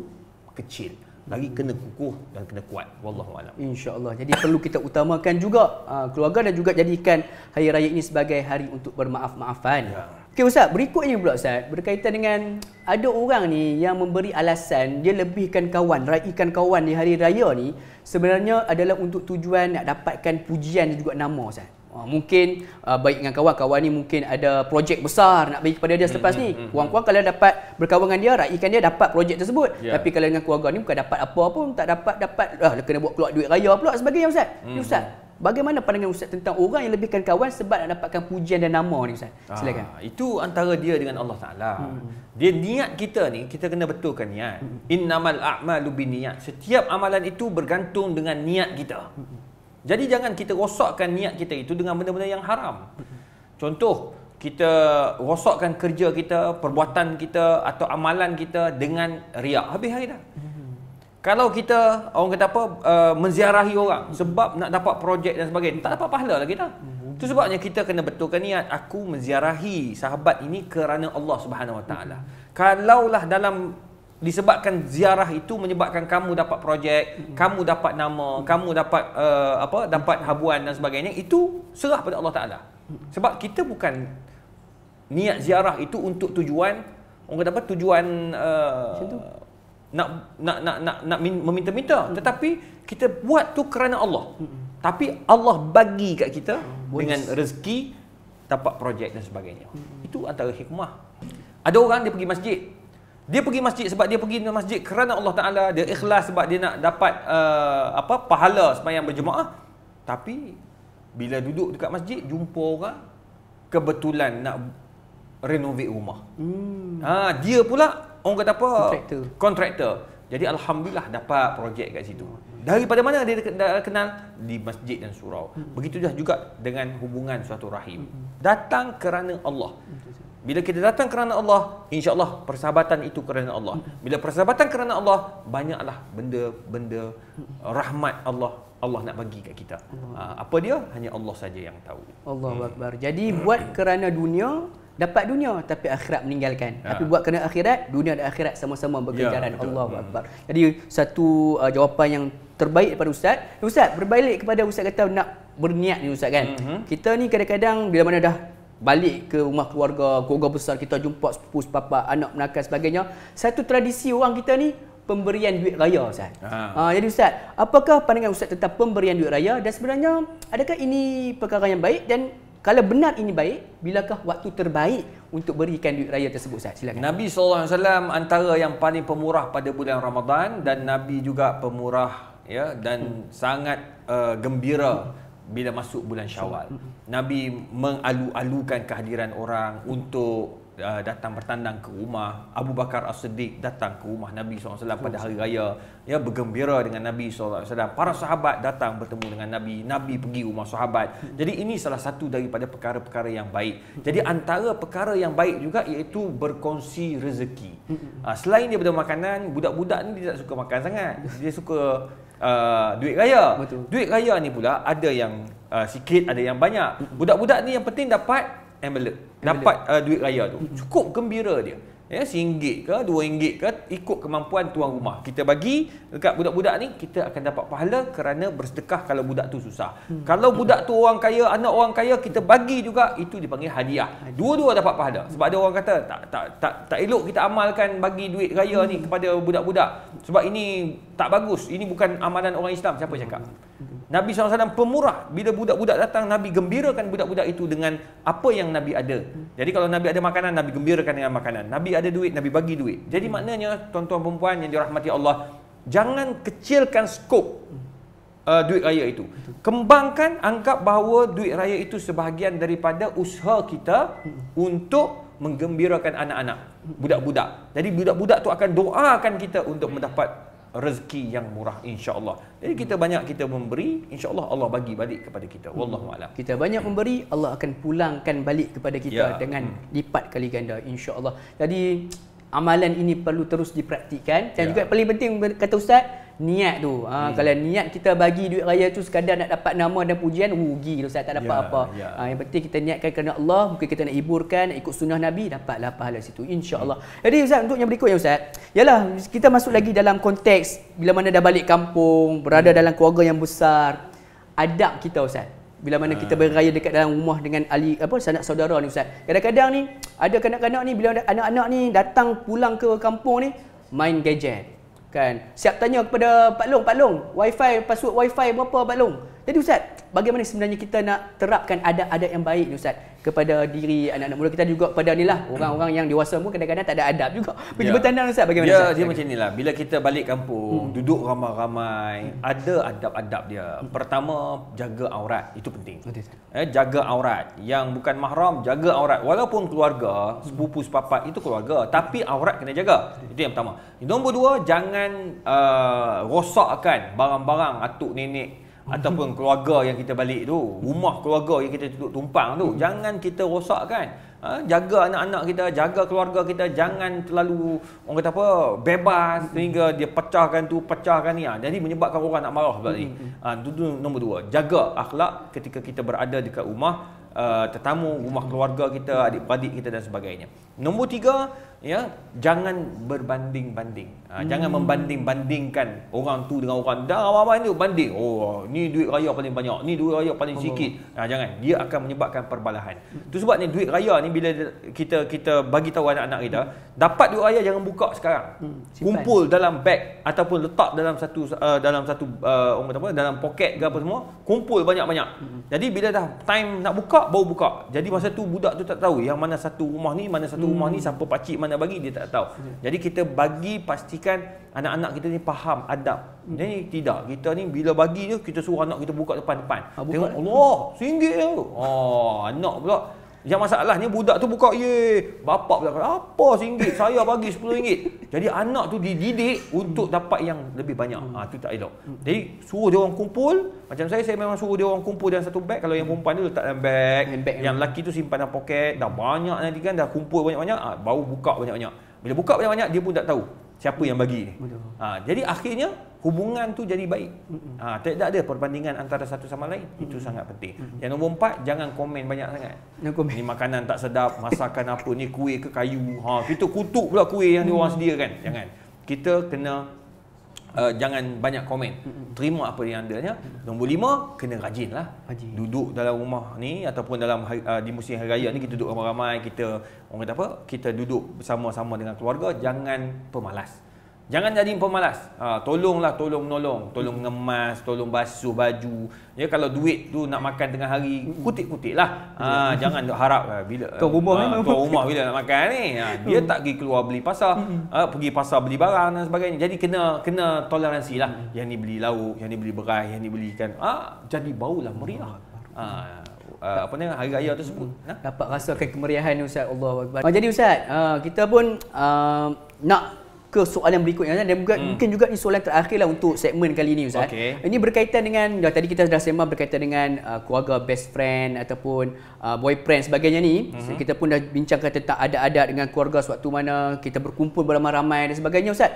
kecil. Lagi kena kukuh dan kena kuat. Wallahualam. InsyaAllah. Jadi perlu kita utamakan juga keluarga dan juga jadikan hari raya ini sebagai hari untuk bermaaf-maafan. Ya. Okey Ustaz, berikutnya pula Ustaz, berkaitan dengan ada orang ni yang memberi alasan dia lebihkan kawan, raikan kawan di hari raya ni sebenarnya adalah untuk tujuan nak dapatkan pujian dan juga nama Ustaz. Mungkin baik dengan kawan-kawan ni mungkin ada projek besar nak bagi kepada dia selepas ni. Kawan-kawan kalau dapat berkawan dengan dia, raikan dia, dapat projek tersebut. Tapi kalau dengan keluarga ni bukan dapat apa pun, tak dapat kena buat keluar duit raya pula sebagainya Ustaz. Ni Ustaz, bagaimana pandangan Ustaz tentang orang yang lebihkan kawan sebab nak dapatkan pujian dan nama ni Ustaz? Silakan. Itu antara dia dengan Allah Ta'ala. Dia niat kita ni, kita kena betulkan niat. Innamal a'malu binniyat. Setiap amalan itu bergantung dengan niat kita. Jadi jangan kita rosakkan niat kita itu dengan benda-benda yang haram. Contoh, kita rosakkan kerja kita, perbuatan kita atau amalan kita dengan riak. Habis hari dah. Kalau kita, orang kata apa, menziarahi orang sebab nak dapat projek dan sebagainya, tak dapat pahala lah kita. Itu sebabnya kita kena betulkan niat, aku menziarahi sahabat ini kerana Allah Subhanahu Wa Taala. Kalaulah disebabkan ziarah itu menyebabkan kamu dapat projek, kamu dapat nama, kamu dapat dapat habuan dan sebagainya, itu serah pada Allah Taala. Sebab kita bukan niat ziarah itu untuk tujuan, orang kata apa, tujuan nak meminta-minta, tetapi kita buat tu kerana Allah. Tapi Allah bagi kat kita dengan rezeki, dapat projek dan sebagainya. Itu antara hikmah. Ada orang dia pergi masjid. Dia pergi masjid sebab dia pergi masjid kerana Allah Ta'ala. Dia ikhlas sebab dia nak dapat pahala sembahyang berjemaah. Tapi bila duduk dekat masjid, jumpa orang kebetulan nak renovate rumah. Dia pula orang kata apa? Kontraktor. Jadi alhamdulillah dapat projek kat situ. Daripada mana dia kenal? Di masjid dan surau. Begitu juga dengan hubungan suatu rahim. Datang kerana Allah. Bila kita datang kerana Allah, insya-Allah persahabatan itu kerana Allah. Bila persahabatan kerana Allah, banyaklah benda-benda rahmat Allah nak bagi kat kita. Apa dia? Hanya Allah saja yang tahu. Allahu Akbar. Jadi buat kerana dunia, dapat dunia tapi akhirat meninggalkan. Tapi buat kerana akhirat, dunia dan akhirat sama-sama berganjaran. Allahu Akbar. Jadi satu jawapan yang terbaik daripada Ustaz. Ustaz, berbalik kepada Ustaz kata nak berniat ni Ustaz kan. Kita ni kadang-kadang bila mana dah balik ke rumah keluarga besar kita, jumpa sepupu sepapak, anak menakan sebagainya, satu tradisi orang kita ni pemberian duit raya Ustaz. Jadi Ustaz, apakah pandangan Ustaz tentang pemberian duit raya dan sebenarnya adakah ini perkara yang baik, dan kalau benar ini baik, bilakah waktu terbaik untuk berikan duit raya tersebut Ustaz? Silakan. Nabi SAW antara yang paling pemurah pada bulan Ramadan, dan Nabi juga pemurah ya, dan sangat gembira bila masuk bulan Syawal. Nabi mengalu-alukan kehadiran orang untuk datang bertandang ke rumah. Abu Bakar As-Siddiq datang ke rumah Nabi SAW pada hari raya, ya, bergembira dengan Nabi SAW. Para sahabat datang bertemu dengan Nabi. Nabi pergi rumah sahabat. Jadi ini salah satu daripada perkara-perkara yang baik. Jadi antara perkara yang baik juga iaitu berkongsi rezeki. Selain daripada makanan, budak-budak ni dia tak suka makan sangat. Dia suka duit raya. Betul. Duit raya ni pula ada yang sikit, ada yang banyak. Budak-budak ni yang penting dapat envelope, dapat duit raya tu. Cukup gembira dia. Ya, RM1 ke RM2 ke, ikut kemampuan tuan rumah. Kita bagi dekat budak-budak ni, kita akan dapat pahala kerana bersedekah kalau budak tu susah. Kalau budak tu orang kaya, anak orang kaya, kita bagi juga, itu dipanggil hadiah. Dua-dua dapat pahala. Sebab ada orang kata tak elok kita amalkan bagi duit raya ni kepada budak-budak. Sebab ini tak bagus. Ini bukan amalan orang Islam. Siapa cakap? Nabi SAW pemurah. Bila budak-budak datang, Nabi gembirakan budak-budak itu dengan apa yang Nabi ada. Jadi kalau Nabi ada makanan, Nabi gembirakan dengan makanan. Nabi ada duit, Nabi bagi duit. Jadi maknanya, tuan-tuan perempuan yang dirahmati Allah, jangan kecilkan skop duit raya itu. Kembangkan, anggap bahawa duit raya itu sebahagian daripada usaha kita untuk menggembirakan anak-anak, budak-budak. Jadi budak-budak tu akan doakan kita untuk mendapat rezeki yang murah, insya-Allah. Jadi kita banyak kita memberi, insya-Allah Allah bagi balik kepada kita. Wallahu a'lam. Kita banyak memberi, Allah akan pulangkan balik kepada kita dengan lipat kali ganda, insya-Allah. Jadi amalan ini perlu terus dipraktikkan dan juga paling penting kata ustaz, niat tu. Kalau niat kita bagi duit raya tu sekadar nak dapat nama dan pujian, rugi ustaz, tak dapat apa. Yang penting kita niatkan kerana Allah, mungkin kita nak hiburkan, nak ikut sunnah Nabi, dapatlah pahala situ, insya-Allah. Jadi ustaz, untuk yang berikutnya ustaz, yalah kita masuk lagi dalam konteks bila mana dah balik kampung, berada dalam keluarga yang besar, adab kita ustaz. Bila mana kita beraya dekat dalam rumah dengan sanak saudara ni ustaz. Kadang-kadang ni ada kanak-kanak ni bila anak-anak ni datang pulang ke kampung ni main gadget. Kan? Siap tanya kepada Pak Long, wifi, password wifi berapa Pak Long? Jadi ustaz, bagaimana sebenarnya kita nak terapkan adab-adab yang baik ni ustaz kepada diri anak-anak muda kita, juga kepada ni lah orang-orang yang dewasa pun kadang-kadang tak ada adab juga. Pergi bertandang ustaz, bagaimana ustaz? Dia macam inilah. Bila kita balik kampung, duduk ramai-ramai, ada adab-adab dia. Pertama, jaga aurat, itu penting. Jaga aurat. Yang bukan mahram, jaga aurat. Walaupun keluarga, sepupu sepapat itu keluarga, tapi aurat kena jaga. Itu yang pertama. Nombor dua, jangan rosakkan barang-barang atuk nenek ataupun keluarga yang kita balik tu, rumah keluarga yang kita duduk tumpang tu, jangan kita rosakkan. Jaga anak-anak kita, jaga keluarga kita, jangan terlalu orang kata apa, bebas sehingga dia pecahkan tu, pecahkan ni. Jadi menyebabkan orang nak marah pula ni. Itu nombor dua. Jaga akhlak ketika kita berada dekat rumah tetamu, rumah keluarga kita, adik-beradik kita dan sebagainya. Nombor tiga, jangan berbanding-banding. Jangan membanding-bandingkan orang tu dengan orang. Dah ramai tu banding. Oh, ni duit raya paling banyak, ni duit raya paling sikit. Jangan. Dia akan menyebabkan perbalahan. Itu sebabnya duit raya ni bila kita bagi tahu anak-anak kita, dapat duit raya jangan buka sekarang. Kumpul dalam beg ataupun letak dalam satu orang kata apa, dalam poket ke apa semua, kumpul banyak-banyak. Jadi bila dah time nak buka, baru buka. Jadi masa tu budak tu tak tahu yang mana satu rumah ni, mana satu rumah ni, siapa pakcik mana bagi, dia tak tahu. Jadi kita bagi pastikan anak-anak kita ni faham adab. Jadi tidak, kita ni bila bagi tu kita suruh anak kita buka depan-depan. Tengok Allah, RM1 tu. Anak pula. Yang masalahnya budak tu buka, bapak pula kata, apa RM1? Saya bagi RM10. Jadi anak tu dididik untuk dapat yang lebih banyak. Itu tak elok. Jadi suruh dia orang kumpul. Macam saya memang suruh dia orang kumpul dalam satu beg. Kalau yang perempuan tu letak dalam beg, yang lelaki tu simpan dalam poket. Dah banyak nanti kan, dah kumpul banyak-banyak, baru buka banyak-banyak. Bila buka banyak-banyak, dia pun tak tahu siapa yang bagi ni. Jadi akhirnya hubungan tu jadi baik. Tidak ada perbandingan antara satu sama lain. Itu sangat penting. Yang nombor 4, jangan komen banyak sangat. Ni makanan tak sedap, masakan apa, ni kuih ke kayu. Kita kutuk pula kuih yang diorang sediakan. Jangan. Kita kena jangan banyak komen. Terima apa yang adanya. Nombor 5, kena rajin lah. Duduk dalam rumah ni ataupun dalam di musim hari raya ni, kita duduk ramai-ramai, kita orang kata apa, kita duduk bersama-sama dengan keluarga, jangan pemalas. Jangan jadi pemalas. Tolonglah, tolong menolong, tolong ngemas, tolong basuh baju. Kalau duit tu nak makan tengah hari, kutip-kutiplah. Jangan harap bila tuan rumah bila nak makan ni, dia tak pergi keluar beli pasar, pergi pasar beli barang dan sebagainya. Jadi kena toleransilah. Yang ni beli lauk, yang ni beli beras, yang ni beli ikan. Jadi baulah meriah. Apa ni hari raya tersebut. Dapat rasakan kemeriahan ni ustaz. Allahuakbar. Jadi ustaz, kita pun nak ke soalan berikutnya, dan mungkin juga ni soalan terakhir lah untuk segmen kali ni ustaz. Ini berkaitan dengan tadi kita dah sembang berkaitan dengan keluarga, best friend ataupun boyfriend sebagainya ni. Kita pun dah bincangkan tentang adab-adab dengan keluarga sewaktu mana kita berkumpul beramai-ramai dan sebagainya ustaz.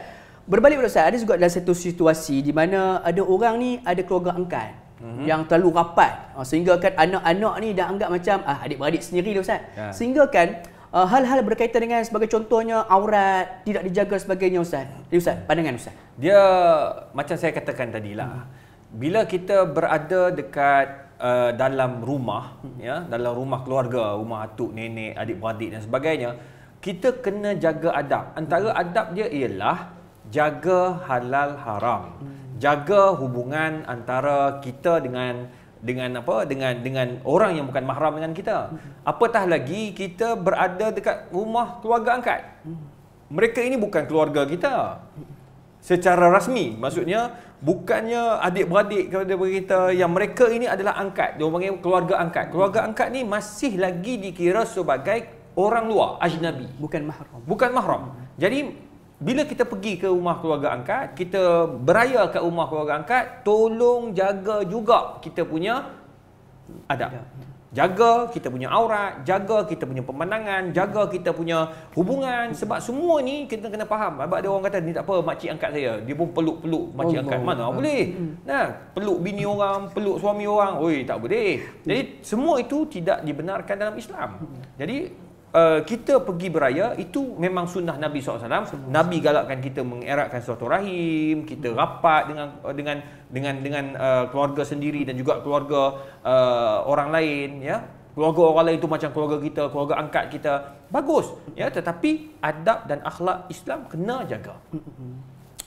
Berbalik pula ustaz, ada juga dalam satu situasi di mana ada orang ni ada keluarga angkat yang terlalu rapat, sehingga kan anak-anak ni dah anggap macam adik-beradik sendiri lah ustaz. Sehingga kan hal-hal berkaitan dengan sebagai contohnya aurat tidak dijaga sebagainya Ustaz. Jadi Ustaz, pandangan Ustaz. Dia macam saya katakan tadilah, bila kita berada dekat dalam rumah, ya, dalam rumah keluarga, rumah atuk, nenek, adik-beradik dan sebagainya, kita kena jaga adab. Antara adab dia ialah jaga halal haram. Jaga hubungan antara kita dengan orang yang bukan mahram dengan kita. Apatah lagi kita berada dekat rumah keluarga angkat. Mereka ini bukan keluarga kita secara rasmi. Maksudnya bukannya adik-beradik kepada kita, yang mereka ini adalah angkat. Dia panggil keluarga angkat. Keluarga angkat ni masih lagi dikira sebagai orang luar, ajnabi. Bukan mahram. Jadi bila kita pergi ke rumah keluarga angkat, kita beraya kat rumah keluarga angkat, tolong jaga juga kita punya adab. Jaga kita punya aurat, jaga kita punya pemandangan, jaga kita punya hubungan. Sebab semua ni kita kena faham. Sebab ada orang kata, ni tak apa, makcik angkat saya, dia pun peluk-peluk makcik angkat. Mana boleh? Nah, peluk bini orang, peluk suami orang, oi, tak boleh. Jadi semua itu tidak dibenarkan dalam Islam. Jadi kita pergi beraya itu memang sunnah Nabi SAW. Nabi galakkan kita mengeratkan silaturahim, kita rapat dengan keluarga sendiri dan juga keluarga orang lain, ya. Keluarga orang lain itu macam keluarga kita, keluarga angkat kita. Bagus, ya, tetapi adab dan akhlak Islam kena jaga.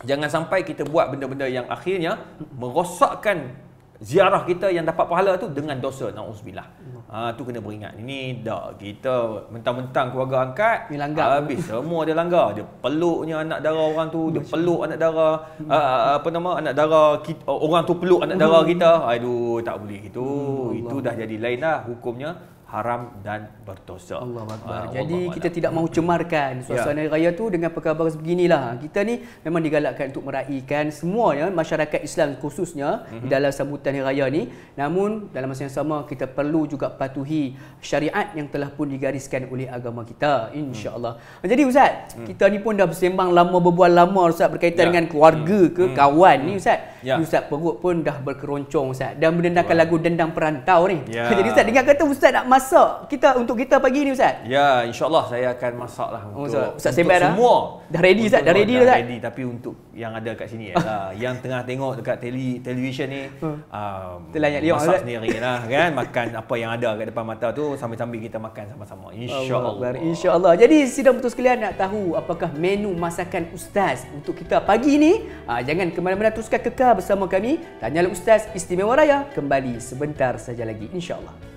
Jangan sampai kita buat benda-benda yang akhirnya merosakkan ziarah kita yang dapat pahala tu dengan dosa, na'udzubillah. Tu kena beringat. Ini dah kita mentang-mentang keluarga angkat, habis semua dia langgar. Dia peluknya anak dara orang tu, dia peluk anak dara anak dara kita, orang tu peluk anak dara kita. Aduh, tak boleh gitu. Itu dah jadi lain dah hukumnya, haram dan berdosa. Allahuakbar. Jadi kita tidak mahu cemarkan suasana raya tu dengan perkara sebeginilah. Kita ni memang digalakkan untuk meraihkan semuanya masyarakat Islam khususnya di dalam sambutan hari raya ni. Namun dalam masa yang sama kita perlu juga patuhi syariat yang telah pun digariskan oleh agama kita, insya-Allah. Jadi Ustaz, kita ni pun dah bersembang lama, berbual lama Ustaz berkaitan dengan keluarga ke kawan ni Ustaz. Ustaz perut pun dah berkeroncong Ustaz dan mendendangkan lagu Dendang Perantau ni. Jadi Ustaz dengar kata Ustaz nak masak untuk kita pagi ni Ustaz. Ya, insya-Allah saya akan masaklah untuk Ustaz sebat dah. Semua. Dah ready Ustaz, dah ready dah Ustaz. Ready, tapi untuk yang ada kat sini yang tengah tengok dekat televisyen ni masak sendiri lah kan, makan apa yang ada kat depan mata tu sambil-sambil kita makan sama-sama, insya-Allah. Insya-Allah. Jadi sidang betul sekalian, nak tahu apakah menu masakan Ustaz untuk kita pagi ni? Jangan ke mana-mana, teruskan kekal bersama kami. Tanyalah Ustaz Istimewa Raya kembali sebentar saja lagi, insya-Allah.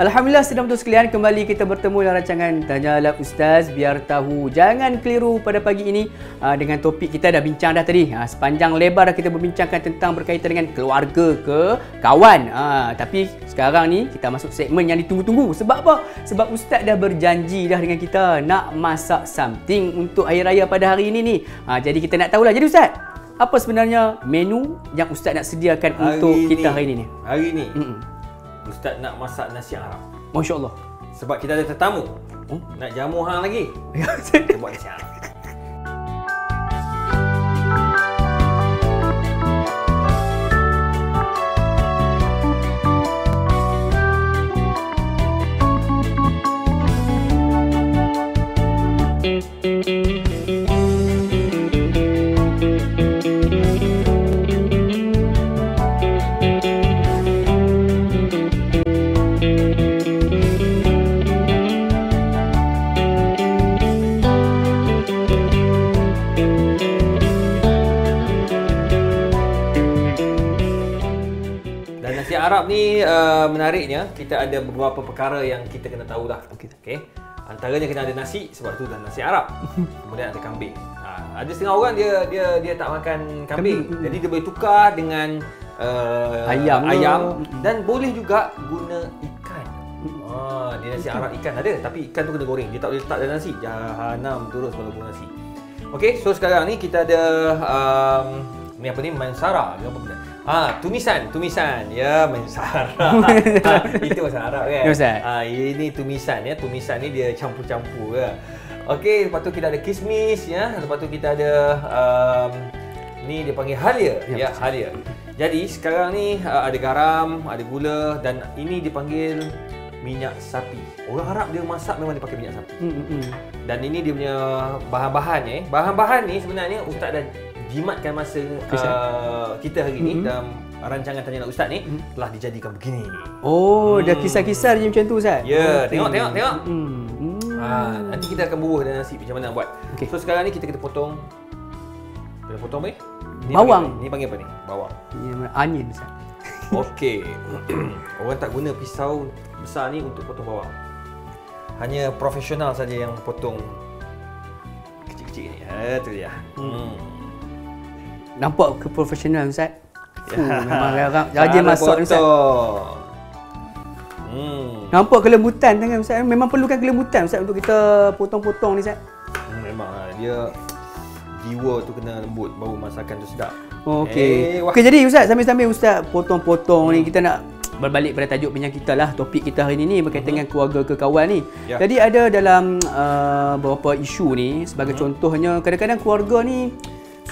Alhamdulillah, sedang betul sekalian, kembali kita bertemu dalam rancangan Tanyalah Ustaz Biar Tahu. Jangan keliru pada pagi ini dengan topik kita dah bincang dah tadi. Sepanjang lebar dah kita berbincangkan tentang berkaitan dengan keluarga ke kawan. Tapi sekarang ni kita masuk segmen yang ditunggu-tunggu. Sebab apa? Sebab Ustaz dah berjanji dah dengan kita nak masak something untuk hari raya pada hari ini ni. Jadi kita nak tahulah. Jadi Ustaz, apa sebenarnya menu yang Ustaz nak sediakan untuk kita hari ini ni? Hari ni Ustaz nak masak nasi Arab. Masya Allah. Sebab kita ada tetamu. Nak jamu hang lagi. Kita buat nasi Arab. Arab ni menariknya, kita ada beberapa perkara yang kita kena tahu dah. Okey. Antaranya kena ada nasi, sebab tu dah nasi Arab. Kemudian ada kambing. Ada setengah orang dia tak makan kambing. Jadi dia boleh tukar dengan ayam dan boleh juga guna ikan. Dia nasi Arab ikan ada, tapi ikan tu kena goreng. Dia tak boleh letak dalam nasi. Jahanam terus kalau guna nasi. Okey, so sekarang ni kita ada ni apa ni, mansara ke apa benda? Tumisan. Ya, mansara. Itu bahasa Arab kan? Ini tumisan ya. Tumisan ni dia campur-campur ke. Okey, lepas tu kita ada kismis ya. Lepas tu kita ada Ni dia panggil halia. Ya, Halia. Jadi sekarang ni ada garam, ada gula dan ini dipanggil minyak sapi. Orang Arab dia masak memang dia pakai minyak sapi. Dan ini dia punya bahan-bahan Bahan-bahan ni sebenarnya Ustaz dah jimatkan masa kita hari ni dalam rancangan Tanya Nak Ustaz ni telah dijadikan begini. Oh, dah kisar-kisar je macam tu Ustaz. Ya, tengok. Nanti kita akan bubuh dan nasi macam mana nak buat. Okey. So sekarang ni kita kena potong. Kena potong ni? Bawang. Ni panggil apa ni? Bawang. Ni onion Ustaz. Okey. Orang tak guna pisau besar ni untuk potong bawang. Hanya profesional saja yang potong kecil-kecil ni. Itu dia. Nampak ke profesional Ustaz? Memang orang rajin masak ni Ustaz. Nampak kelembutan tangan Ustaz. Memang perlukan kelembutan Ustaz untuk kita potong-potong ni Ustaz. Memang dia jiwa tu kena lembut baru masakan tu sedap. Okey. Okey, jadi Ustaz sambil-sambil Ustaz potong-potong ni kita nak berbalik pada tajuk bincang kita lah. Topik kita hari ni berkaitan dengan keluarga ke kawan ni. Ya. Jadi ada dalam beberapa isu ni sebagai contohnya kadang-kadang keluarga ni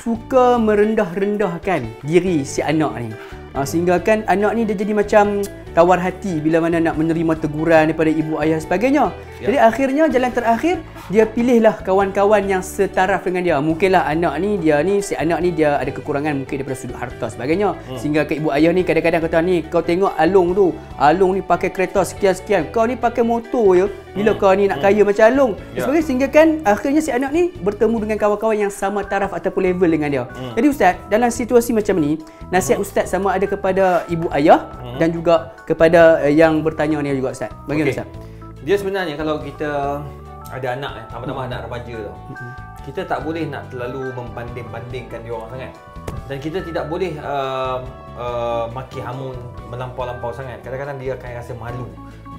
suka merendah-rendahkan diri si anak ni. Sehingga kan anak ni dia jadi macam tawar hati bila mana nak menerima teguran daripada ibu ayah dan sebagainya. Jadi akhirnya jalan terakhir dia pilihlah kawan-kawan yang setaraf dengan dia. Mungkinlah si anak ni dia ada kekurangan mungkin daripada sudut harta sebagainya. Sehingga ke ibu ayah ni kadang-kadang kata ni kau tengok Along tu. Along ni pakai kereta sekian-sekian. Kau ni pakai motor je. Bila kau ni nak kaya macam Along. Sebagainya sehingga kan akhirnya si anak ni bertemu dengan kawan-kawan yang sama taraf ataupun level dengan dia. Jadi Ustaz, dalam situasi macam ni, nasihat Ustaz sama ada kepada ibu ayah dan juga kepada yang bertanya ni juga Ustaz. Bagaimana Ustaz? Dia sebenarnya kalau kita ada anak tambah-tambah anak remaja tu. Kita tak boleh nak terlalu membanding-bandingkan dia orang sangat. Dan kita tidak boleh maki hamun melampau-lampau sangat. Kadang-kadang dia akan rasa malu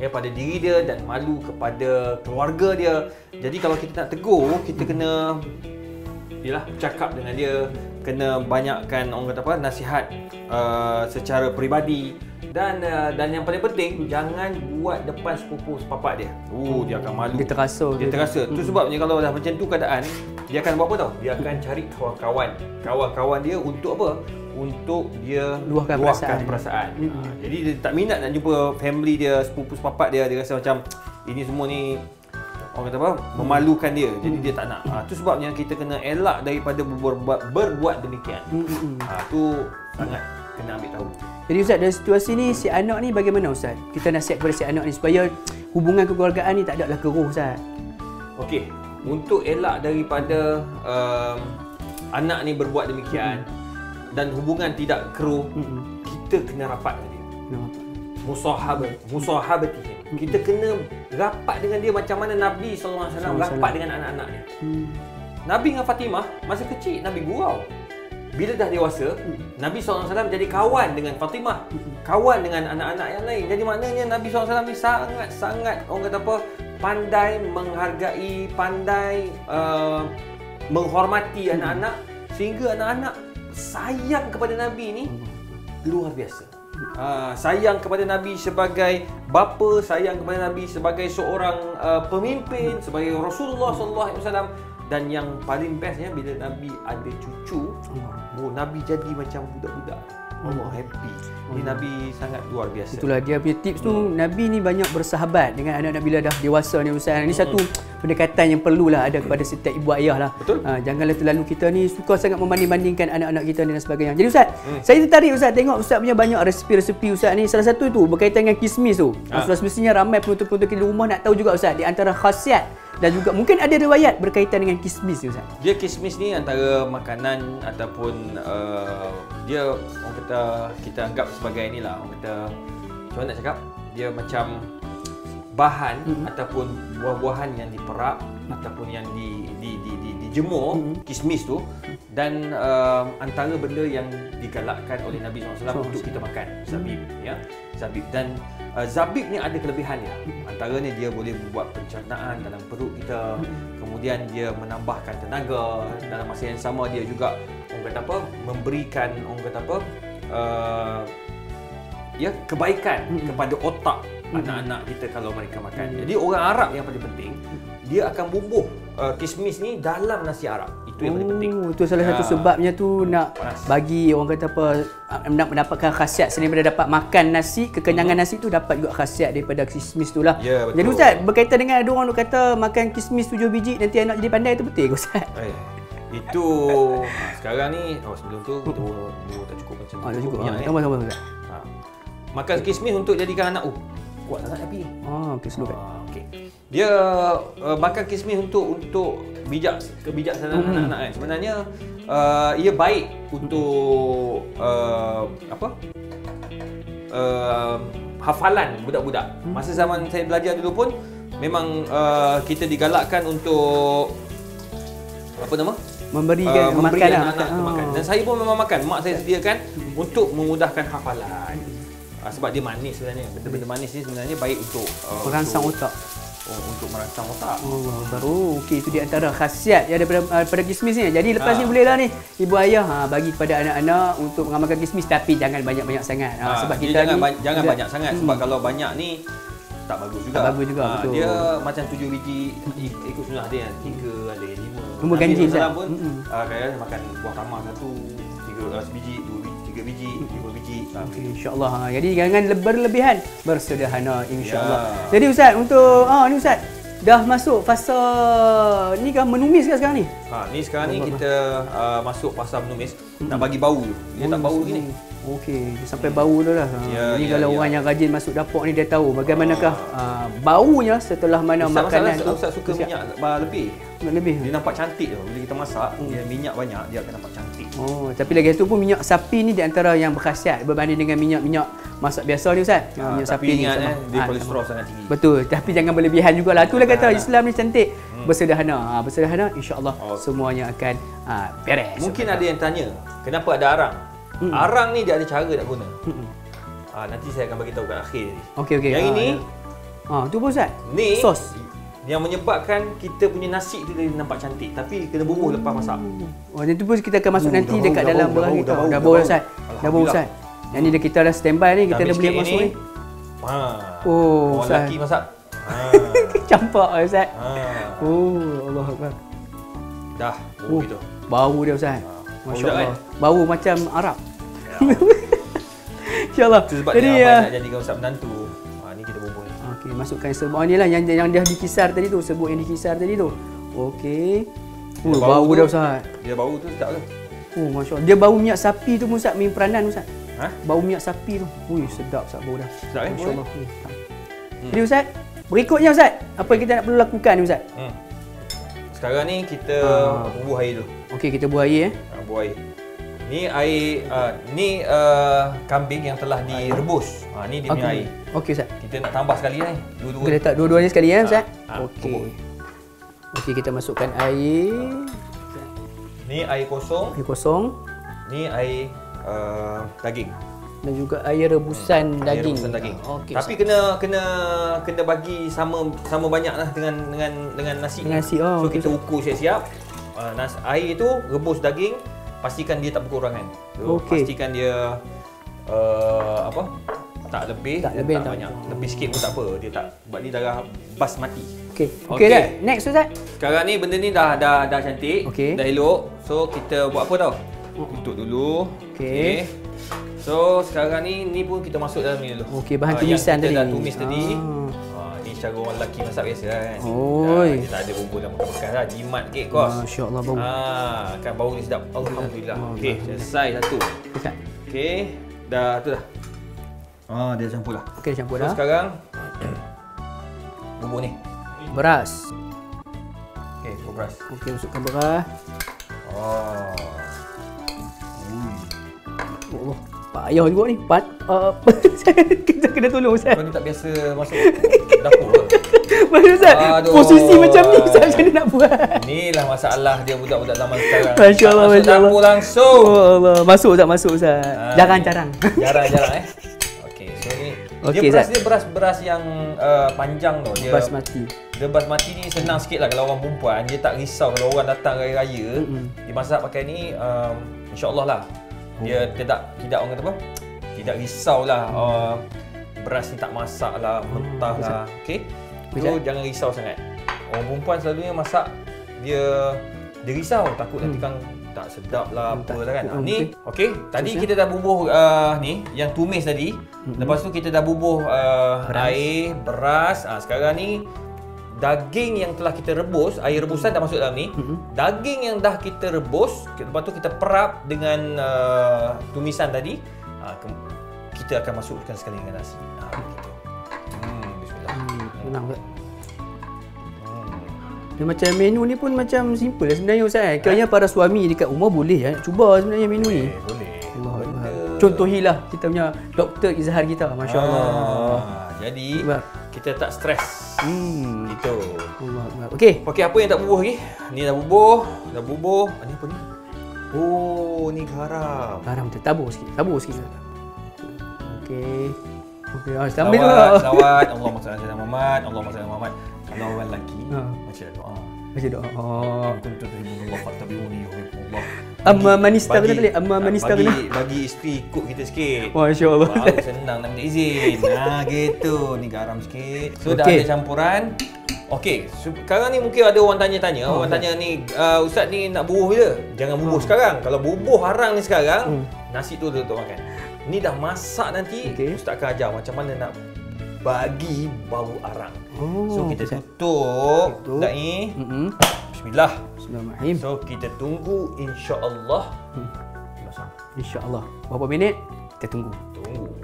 pada diri dia dan malu kepada keluarga dia. Jadi kalau kita nak tegur, kita kena cakap dengan dia, kena banyakkan orang kata apa nasihat secara peribadi dan yang paling penting jangan buat depan sepupu sepapak dia. Dia akan malu. Dia terasa. Tu sebabnya kalau dah macam tu keadaan, dia akan buat apa tau? Dia akan cari kawan-kawan dia untuk apa? Untuk dia luahkan perasaan. Jadi dia tak minat nak jumpa family dia, sepupu sepapak dia. Dia rasa macam ini semua ni orang kata apa? Memalukan dia. Jadi dia tak nak. Tu sebabnya kita kena elak daripada berbuat demikian. Tu sangat kena ambil tahu. Jadi Ustaz, dalam situasi ni si anak ni bagaimana Ustaz? Kita nasihat kepada si anak ni supaya hubungan kekeluargaan ni tak adalah keruh Ustaz. Okey, untuk elak daripada anak ni berbuat demikian dan hubungan tidak keruh, kita kena rapat dengan dia. Musahabati. Kita kena rapat dengan dia macam mana Nabi SAW rapat dengan anak-anaknya. Nabi dengan Fatimah masa kecil Nabi gurau. Bila dah dewasa, Nabi SAW jadi kawan dengan Fatimah, kawan dengan anak-anak yang lain. Jadi maknanya Nabi SAW ni sangat-sangat orang kata apa, pandai menghargai, pandai menghormati anak-anak sehingga anak-anak sayang kepada Nabi ni luar biasa. Sayang kepada Nabi sebagai bapa, sayang kepada Nabi sebagai seorang pemimpin, sebagai Rasulullah SAW. Dan yang paling bestnya bila Nabi ada cucu, Nabi jadi macam budak-budak. Allah happy. Ini Nabi sangat luar biasa. Itulah dia punya tips tu. Nabi ni banyak bersahabat dengan anak-anak bila dah dewasa ni Ustaz. Ini satu pendekatan yang perlulah ada kepada setiap ibu ayah lah. Betul. Janganlah terlalu kita ni suka sangat membanding-bandingkan anak-anak kita dan sebagainya. Jadi Ustaz, saya tertarik Ustaz tengok Ustaz punya banyak resipi-resipi Ustaz ni. Salah satu tu berkaitan dengan kismis tu. Semestinya ramai penonton-penonton di rumah nak tahu juga Ustaz di antara khasiat dan juga mungkin ada riwayat berkaitan dengan kismis ni Ustaz. Dia kismis ni antara makanan ataupun dia orang kata kita anggap sebagai inilah orang kata macam mana nak cakap, dia macam bahan ataupun buah-buahan yang diperap ataupun yang dijemur, kismis tu, dan antara benda yang digalakkan oleh Nabi SAW untuk kita makan, zabib ya. Zabib dan zabib ni ada kelebihannya. Antaranya dia boleh membuat pencernaan dalam perut kita. Kemudian dia menambahkan tenaga. Dalam masa yang sama dia juga orang kata apa, memberikan orang kata apa, kebaikan kepada otak anak-anak kita kalau mereka makan. Jadi orang Arab yang paling penting, dia akan bubuh kismis ni dalam nasi Arab. Itu yang paling penting. Itu salah satu sebabnya tu nak Panas. bagi orang kata apa, nak mendapatkan khasiat selain daripada dapat makan nasi, kekenyangan nasi tu dapat juga khasiat daripada kismis tu lah. Ya, betul. Jadi Ustaz, berkaitan dengan ada orang duk kata makan kismis 7 biji nanti anak jadi pandai, tu betul ke Ustaz? Itu sekarang ni sebelum tu kita baru tak cukup macam tu. Tak cukup. Minyak, Sama-sama Ustaz. Makan kismis untuk jadikan anak kuat sangat tapi. Okey, slow kan. Okey. Dia makan kismis untuk kebijaksanaan anak-anak kan. Sebenarnya ia baik untuk hafalan budak-budak. Masa zaman saya belajar dulu pun memang kita digalakkan untuk memberi anak-anak makan. Dan saya pun memang makan. Mak saya sediakan untuk memudahkan hafalan. Sebab dia manis sebenarnya. Benda-benda manis ni sebenarnya baik untuk merangsang otak. Untuk merangsang otak. Allah, baru. Okey, itu di antara khasiat yang daripada kismis ni. Jadi lepas ni bolehlah ni ibu ayah bagi kepada anak-anak untuk mengamalkan kismis, tapi jangan banyak-banyak sangat. Sebab kita jangan banyak sangat sebab kalau banyak ni tak bagus juga. Tak bagus juga, betul. Dia macam 7 biji ikut sunnah dia. 3 ada 5. Nombor ganjil Nabi pun kadang makan buah tamar 1 sebiji, 2 biji, 3 biji, 5 biji. Okay, insya-Allah. Jadi jangan berlebihan, bersederhana insya-Allah. Jadi Ustaz, untuk ni Ustaz dah masuk fasa ni kan menumis ke sekarang ni? Ni sekarang ni kita masuk fasa menumis. Nak bagi bau tu. Dia tak bau gini. Okey, sampai bau dah lah. Jadi kalau orang yang rajin masuk dapur ni dia tahu bagaimanakah baunya setelah mana makanan tu. Ustaz suka minyak lebih. Lebih. Dia nampak cantik tau. Bila kita masak, dia minyak banyak, dia akan nampak cantik. Tapi lagi satu pun minyak sapi ni di antara yang berkhasiat berbanding dengan minyak-minyak masak biasa ni Ustaz. Minyak sapi ni dia kolesterol sangat tinggi. Betul, tapi jangan berlebihan jugalah. Itulah kata Islam ni cantik. Bersederhana. Bersederhana insya-Allah semuanya akan beres. Mungkin ada yang tanya, kenapa ada arang? Arang ni dia ada cara nak guna. Nanti saya akan bagi tahu kat akhir ni. Okey. Yang ini tu pun Ustaz. Ni sos yang menyebabkan kita punya nasi tu dia nampak cantik, tapi kena bumbuh lepas masak. Yang tu pun kita akan masuk nanti dekat dalam berang kita. Dah bau Ustaz. Dah bau Ustaz. Yang ni kita dah standby ni, kita dah boleh masuk ni. Orang lelaki masak. Campak Ustaz. Allah Akbar. Dah, gitu. Bau dia Ustaz. Masya-Allah. Kan? Bau macam Arab. InsyaAllah. Sebab dia nak jadikan ustaz menantu. Ni kita bumbung ni. Okey, masukkan serbuk ni lah yang dah dikisar tadi tu, serbuk yang dikisar tadi tu. Okey. Bau dia Ustaz. Dia bau tu sedap ke? Masya-Allah. Dia bau minyak sapi tu Ustaz, minyak peranan Ustaz. Bau minyak sapi tu. Sedap Ustaz bau dah. Sedap kan? Masya-Allah. Jadi Ustaz, berikutnya Ustaz, apa yang kita nak perlu lakukan ni Ustaz? Sekarang ni kita bubuh air dulu. Okey, kita bubuh air bubuh air. Ni air kambing yang telah direbus. Ni dia punya air. Okey Ustaz. Kita nak tambah sekali ni. Kita letak dua-duanya sekali Ustaz. Okey. Okey, kita masukkan air. Ni air kosong. Air kosong. Ni air daging. Dan juga air rebusan daging. Rebusan daging. Okey. Tapi kena bagi sama banyaklah dengan nasi. Dengan nasi. So kita ukur siap-siap. Air itu rebus daging, pastikan dia tak berkurangan. So, pastikan dia tak lebih, tak banyak. Lebih sikit pun tak apa. Dia tak, sebab ni darah basmati. Okey dah. Next Ustaz. Sekarang ni benda ni dah cantik, dah elok. So kita buat apa tau? Tutup dulu. Okey. So sekarang ni pun kita masuk dalam ni dulu. Okey, bahan tumisan tadi. Kita dah tumis tadi. Ni cara orang lelaki masak biasa kan. Dia tak ada bumbu dalam bekas lah. Jimat sikit kos. Masya-Allah bau. Kan bau ni sedap. Alhamdulillah. Okey, selesai satu. Okey, dah tu dah. Dia campur dah. Okey, campur dah. So sekarang bumbu ni. Beras. Okey, beras. Okey, masukkan beras. Allah, payah juga ni. Kita kena tolong Ustaz. Kau ni tak biasa masuk dapur ke? Maksud Ustaz, posisi macam ni Ustaz macam mana nak buat? Inilah masalah dia budak-budak zaman sekarang. Masya-Allah, masuk dapur langsung. Allah, masuk Ustaz. Jarang-jarang. Jarang-jarang Okey, so ni dia beras yang panjang tau. Dia basmati. Dia basmati ni senang sikit lah kalau orang perempuan. Dia tak risau kalau orang datang raya-raya. Dia masak pakai ni, insya-Allah lah. Dia tidak orang kata apa? Tidak risaulah beras ni tak masak lah, mentah lah. Okey. So jangan risau sangat. Orang perempuan selalunya masak dia dia risau takut nanti kan tak sedap lah apalah kan. Ni okey, tadi Terus, kita dah bubuh ni yang tumis tadi. Lepas tu kita dah bubuh air, beras. Sekarang ni daging yang telah kita rebus, air rebusan dah masuk dalam ni. Daging yang dah kita rebus, lepas tu kita perap dengan tumisan tadi. Kita akan masukkan sekali dengan nasi. Begitu. Bismillah. Senang Ustaz. Dia macam menu ni pun macam simple lah sebenarnya Ustaz. Kiranya para suami dekat rumah boleh cuba sebenarnya menu ni. Boleh. Contohilah kita punya Dr. Izhar kita. Masya Allah. Jadi kita tak stres. Gitu. Okey. Okey, apa yang tak bubuh lagi? Ni dah bubuh. Ni apa ni? Oh, ni garam. Garam tu tabur sikit. Okey. Sambil tu. Salawat. Allahumma salli ala Muhammad. Allahumma salli ala Muhammad. Kalau orang lelaki baca doa. Baca doa. Kuntu tuhibbullah fattabi'uni yuhibbukumullah. Amma manista kena tadi. Amma manista kena. Bagi isteri ikut kita sikit. Masya-Allah. Senang nak minta izin. Gitu. Ni garam sikit. So dah ada campuran. Okey, sekarang ni mungkin ada orang tanya-tanya. Orang tanya ni, Ustaz ni nak bubuh bila? Jangan bubuh sekarang. Kalau bubuh harang ni sekarang, nasi tu untuk makan. Ni dah masak nanti, Ustaz akan ajar macam mana nak bagi bau arang. So kita tutup dah ni. Bismillah. Bismillahirrahmanirrahim. So kita tunggu insya-Allah. Insya-Allah. Berapa minit? Kita tunggu.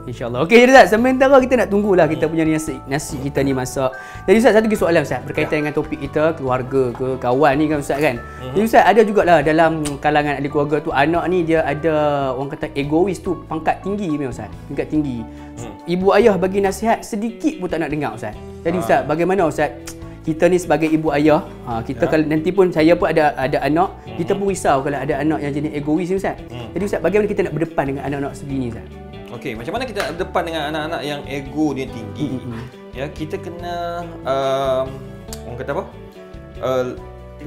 InsyaAllah. Okey Ustaz, sementara kita nak tunggulah kita punya nasi kita ni masak. Jadi Ustaz, satu lagi soalan Ustaz berkaitan dengan topik kita, keluarga ke kawan ni kan Ustaz kan. Jadi Ustaz, ada jugalah dalam kalangan ahli keluarga tu anak ni dia ada orang kata egois tu pangkat tinggi memang Ustaz. Pangkat tinggi. Ibu ayah bagi nasihat sedikit pun tak nak dengar Ustaz. Jadi Ustaz, bagaimana Ustaz? Kita ni sebagai ibu ayah, kita kalau nanti pun saya pun ada anak, kita pun risau kalau ada anak yang jenis egois ni Ustaz. Jadi Ustaz, bagaimana kita nak berdepan dengan anak-anak segini Ustaz? Okey, macam mana kita berdepan dengan anak-anak yang ego dia tinggi? Ya, kita kena orang kata apa?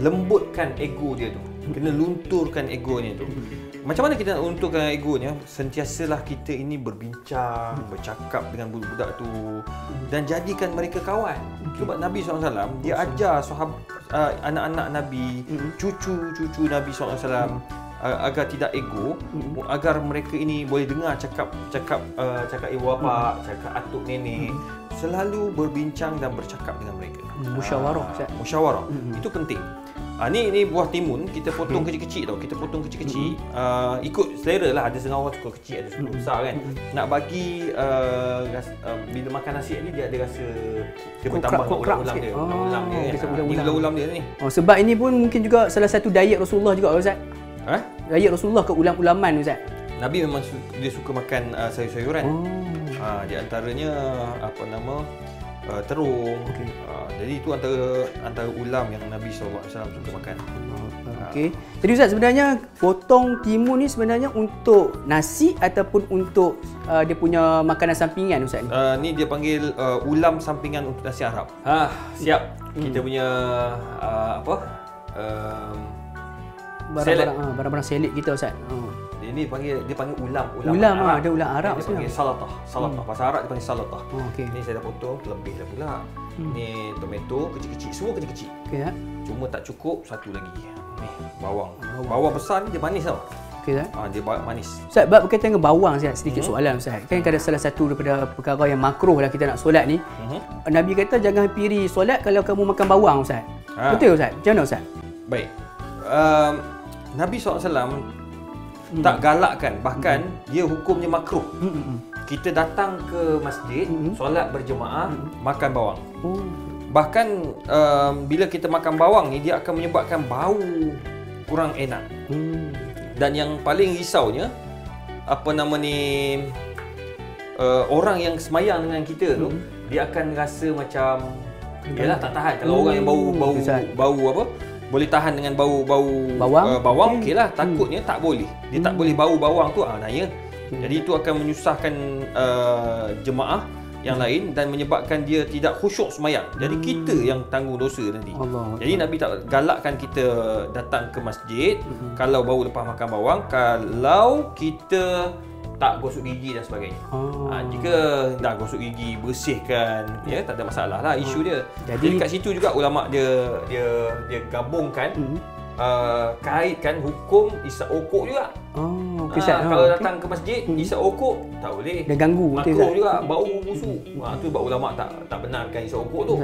Lembutkan ego dia tu. Kena lunturkan egonya tu. Macam mana kita nak lunturkan egonya? Sentiasalah kita ini berbincang, bercakap dengan budak-budak tu dan jadikan mereka kawan. Sebab Nabi SAW dia ajar anak-anak Nabi, cucu-cucu Nabi SAW agar tidak ego, agar mereka ini boleh dengar cakap ibu bapa, cakap atuk nenek, selalu berbincang dan bercakap dengan mereka. Musyawarah. Itu penting. Ni buah timun kita potong kecil-kecil tau. Kita potong kecil-kecil ikut selera lah. Ada setengah orang suka kecil, ada suka besar kan. Nak bagi bila makan nasi ni dia ada rasa dia bertambah ulam dia. Ulam dia ni. Sebab ini pun mungkin juga salah satu diet Rasulullah juga Ustaz. Diet Rasulullah ke ulam-ulaman Ustaz. Nabi memang dia suka makan sayur-sayuran. Di antaranya terung. Jadi itu antara ulam yang Nabi SAW suka makan. Okey. Jadi Ustaz, sebenarnya potong timun ni sebenarnya untuk nasi ataupun untuk dia punya makanan sampingan Ustaz ni? Ni dia panggil ulam sampingan untuk nasi Arab. Siap. Kita punya barang-barang selit kita Ustaz. Dia panggil ulam Arab. Ada ulam Arab dia panggil salatah. Bahasa Arab dia panggil salatah. Okey. Ni saya dah potong terlebih dah pula. Ni tomato kecil-kecil, semua kecil-kecil. Okey tak? Cuma tak cukup satu lagi. Ni bawang. Bawang besar ni dia manis tau. Okey tak? Dia manis. Ustaz, bab berkaitan dengan bawang sedikit soalan Ustaz. Kan ada salah satu daripada perkara yang makruh lah kita nak solat ni. Nabi kata jangan piri solat kalau kamu makan bawang Ustaz. Betul Ustaz? Macam mana Ustaz? Baik. Nabi SAW tak galakkan, bahkan dia hukumnya makruh. Kita datang ke masjid, solat berjemaah, makan bawang. Bahkan bila kita makan bawang ni, dia akan menyebabkan bau kurang enak. Dan yang paling risaunya, orang yang semayang dengan kita tu, dia akan rasa macam yalah tak tahan. Kalau orang yang bau boleh tahan dengan bau bawang, okeylah. Takutnya tak boleh. Dia tak boleh bau bawang tu, naya. Jadi itu akan menyusahkan jemaah yang lain dan menyebabkan dia tidak khusyuk semayang. Jadi kita yang tanggung dosa nanti. Jadi Nabi tak galakkan kita datang ke masjid kalau bau lepas makan bawang, kalau kita tak gosok gigi dan sebagainya. Jika dah gosok gigi, bersihkan, ya, tak ada masalah lah isu dia. Jadi kat situ juga ulama dia gabungkan kaitkan hukum isap okok juga. Oh, okey Ustaz. Kalau datang ke masjid isap okok tak boleh. Dia ganggu betul Makruh Ustaz. juga, bau busuk. Tu sebab ulama tak benarkan isap okok tu.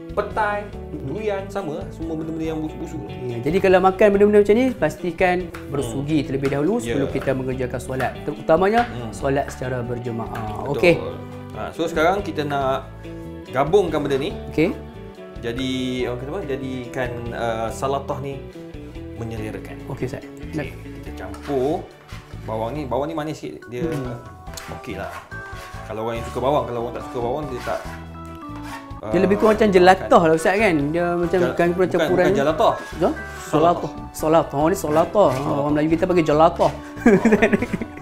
Petai, durian sama, semua benda-benda yang busuk-busuk. Ya, jadi kalau makan benda-benda macam ni pastikan bersugi terlebih dahulu sebelum kita mengerjakan solat. Terutamanya solat secara berjemaah. Okey. So sekarang kita nak gabungkan benda ni. Okey. Jadi orang kata apa? Jadikan salatah ni menyelerakan. Okey Ustaz. Okay, kita campur bawang ni manis sikit. Dia okeylah. Kalau orang yang suka bawang, kalau orang tak suka bawang dia tak Dia lebih kurang macam jelatah lah Ustaz kan. Dia macam campuran. Bukan jelatah. Solatah. Solatah. Oh ni solatah. Orang Melayu kita panggil jelatah.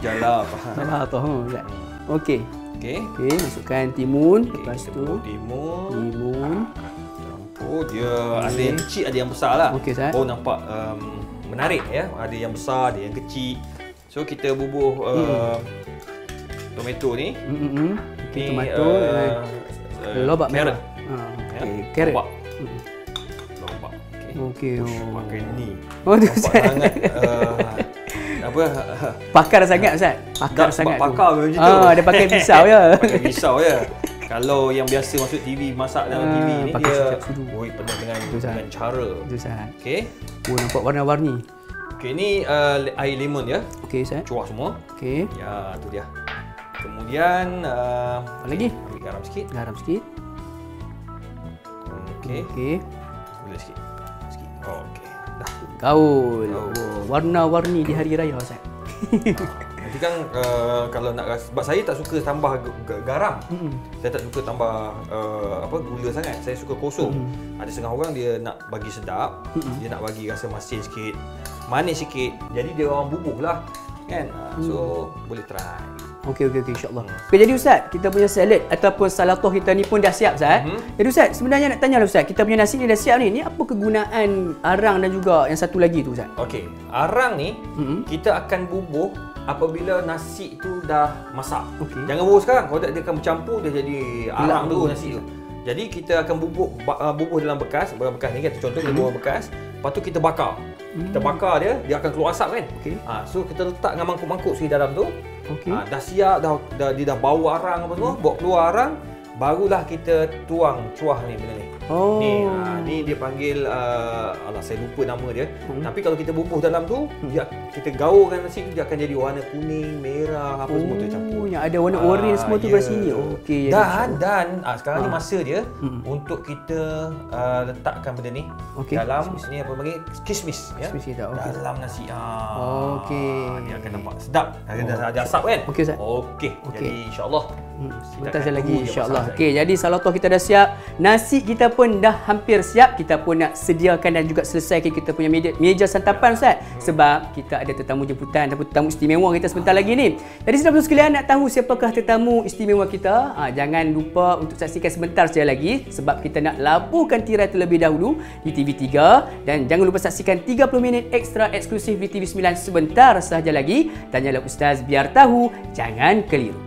Jelatah. Solatah Ustaz. Okey. Okey. Okey, masukkan timun, lepas tu timun. Campur dia ada yang kecil, ada yang besar lah. Okey Ustaz. Nampak menarik ya. Ada yang besar, ada yang kecil. So kita bubuh tomato ni. Okey, tomato lobak merah. Okey, carrot. Lobak. Okey. Makan ni. Oh tu Nampak Ustaz. sangat Pakar sangat Ustaz. Pakar sangat. Pakar macam tu. Dia pakai pisau je. Pakai pisau je. Kalau yang biasa masuk TV, masak dalam TV ni pakai dia secap sudu. penuh dengan cara. Itu Ustaz. Okey. Nampak warna-warni. Okey, ni air lemon ya. Okey Ustaz. Cuah semua. Okey. Ya, tu dia. Kemudian Apa lagi? ambil garam sikit. Garam sikit. Okey. Okey. Gula sikit. Okey. Dah. Gaul. Warna-warni di hari raya Ustaz. Nanti kan kalau nak rasa, sebab saya tak suka tambah garam. Saya tak suka tambah gula sangat. Saya suka kosong. Ada setengah orang dia nak bagi sedap, dia nak bagi rasa masin sikit, manis sikit. Jadi dia orang bubuh lah kan. So boleh try. Okey insya-Allah. Okey, jadi Ustaz, kita punya salad ataupun salatah kita ni pun dah siap Ustaz. Jadi Ustaz, sebenarnya nak tanya lah Ustaz, kita punya nasi ni dah siap ni. Ni apa kegunaan arang dan juga yang satu lagi tu Ustaz? Okey, arang ni kita akan bubuh apabila nasi tu dah masak. Okey. Jangan bubuh sekarang, kalau tak dia akan bercampur, dia jadi arang tu nasi tu. Jadi kita akan bubuh dalam bekas ni kan, contoh kita bubuh bekas, lepas tu kita bakar. Kita bakar dia akan keluar asap kan. Okey. So kita letak dengan mangkuk-mangkuk sikit dalam tu. Okey. Dah siap, dia dah bau arang apa semua, bawa keluar arang, barulah kita tuang cuah ni benda ni. Oh. Ni dia panggil saya lupa nama dia. Tapi kalau kita bubuh dalam tu, kita gaulkan nasi tu, dia akan jadi warna kuning, merah, apa semua tu campur. Yang ada warna orange semua tu dari sini. Okey. Dan sekarang ni masa dia untuk kita letakkan benda ni dalam ni apa panggil kismis ya. Kismis kita. Okey. Dalam nasi. Okey. Dia akan nampak sedap. Ada asap kan? Okey Ustaz. Okey. Jadi insya-Allah sebentar saya lagi insya-Allah. Okey, jadi salatah kita dah siap. Nasi kita pun dah hampir siap. Kita pun nak sediakan dan juga selesaikan kita punya meja santapan Ustaz. Sebab kita ada tetamu jemputan ataupun tetamu istimewa kita sebentar lagi ni. Jadi saudara sekalian, nak tahu siapakah tetamu istimewa kita? Jangan lupa untuk saksikan sebentar saja lagi sebab kita nak labuhkan tirai terlebih dahulu di TV3 dan jangan lupa saksikan 30 minit ekstra eksklusif di TV9 sebentar sahaja lagi. Tanyalah Ustaz biar tahu, jangan keliru.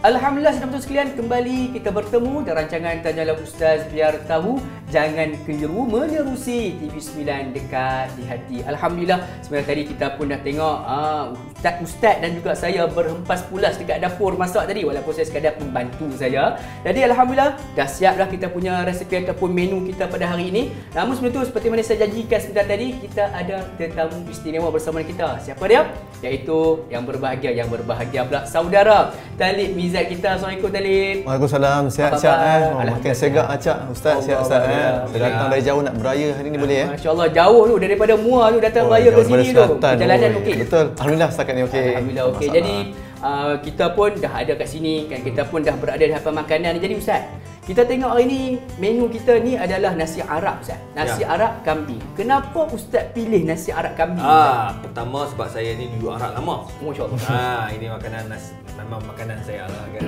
Alhamdulillah sedang sekalian, kembali kita bertemu dalam rancangan Tanyalah Ustaz Biar Tahu. Jangan keliru menerusi TV9 dekat di hati. Alhamdulillah, sebenarnya tadi kita pun dah tengok Ustaz dan juga saya berhempas pulas dekat dapur masak tadi, walaupun saya sekadar pembantu saja. Jadi Alhamdulillah dah siap dah kita punya resepi ataupun menu kita pada hari ini. Namun sebelum tu, seperti mana saya janjikan sebentar tadi, kita ada tetamu istimewa bersama kita. Siapa dia? Iaitu yang berbahagia pula, saudara Talib Mizat kita. Assalamualaikum Talib. Waalaikumsalam. Sihat-sihat. Makin segak acak Ustaz. Sihat-sihat. Saya datang dari jauh nak beraya hari ni, boleh ya? Masya-Allah, jauh tu daripada Muar tu datang beraya ke sini tu. Perjalanan okey. Betul. Alhamdulillah setakat ni okey. Alhamdulillah okey. Jadi kita pun dah ada kat sini kan, kita pun dah berada di hadapan makanan. Jadi Ustaz, kita tengok hari ni menu kita ni adalah nasi Arab Ustaz. Nasi Arab kambing. Kenapa Ustaz pilih nasi Arab kambing? Pertama sebab saya ni duduk Arab lama. Masya-Allah. Ini makanan memang makanan saya lah kan.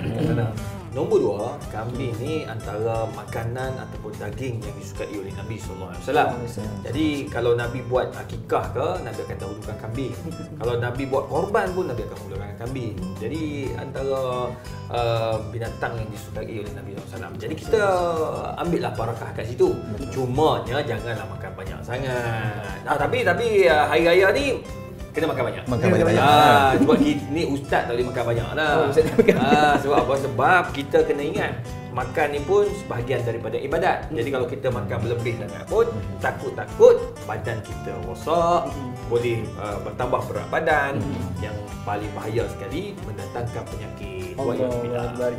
Nombor dua, kambing ni antara makanan ataupun daging yang disukai oleh Nabi SAW. Jadi kalau Nabi buat akikah ke, Nabi akan dahulukan kambing. Kalau Nabi buat korban pun, Nabi akan mulakan kambing. Jadi antara binatang yang disukai oleh Nabi SAW. Jadi kita ambillah barakah kat situ. Cumanya janganlah makan banyak sangat. Tapi hari raya ni kena makan banyak. Sebab ni ustaz tak boleh makan banyak lah. Sebab apa? Sebab kita kena ingat, makan ni pun sebahagian daripada ibadat. Jadi kalau kita makan berlebih sangat pun, takut-takut badan kita rosak, boleh bertambah berat badan. Yang paling bahaya sekali, mendatangkan penyakit.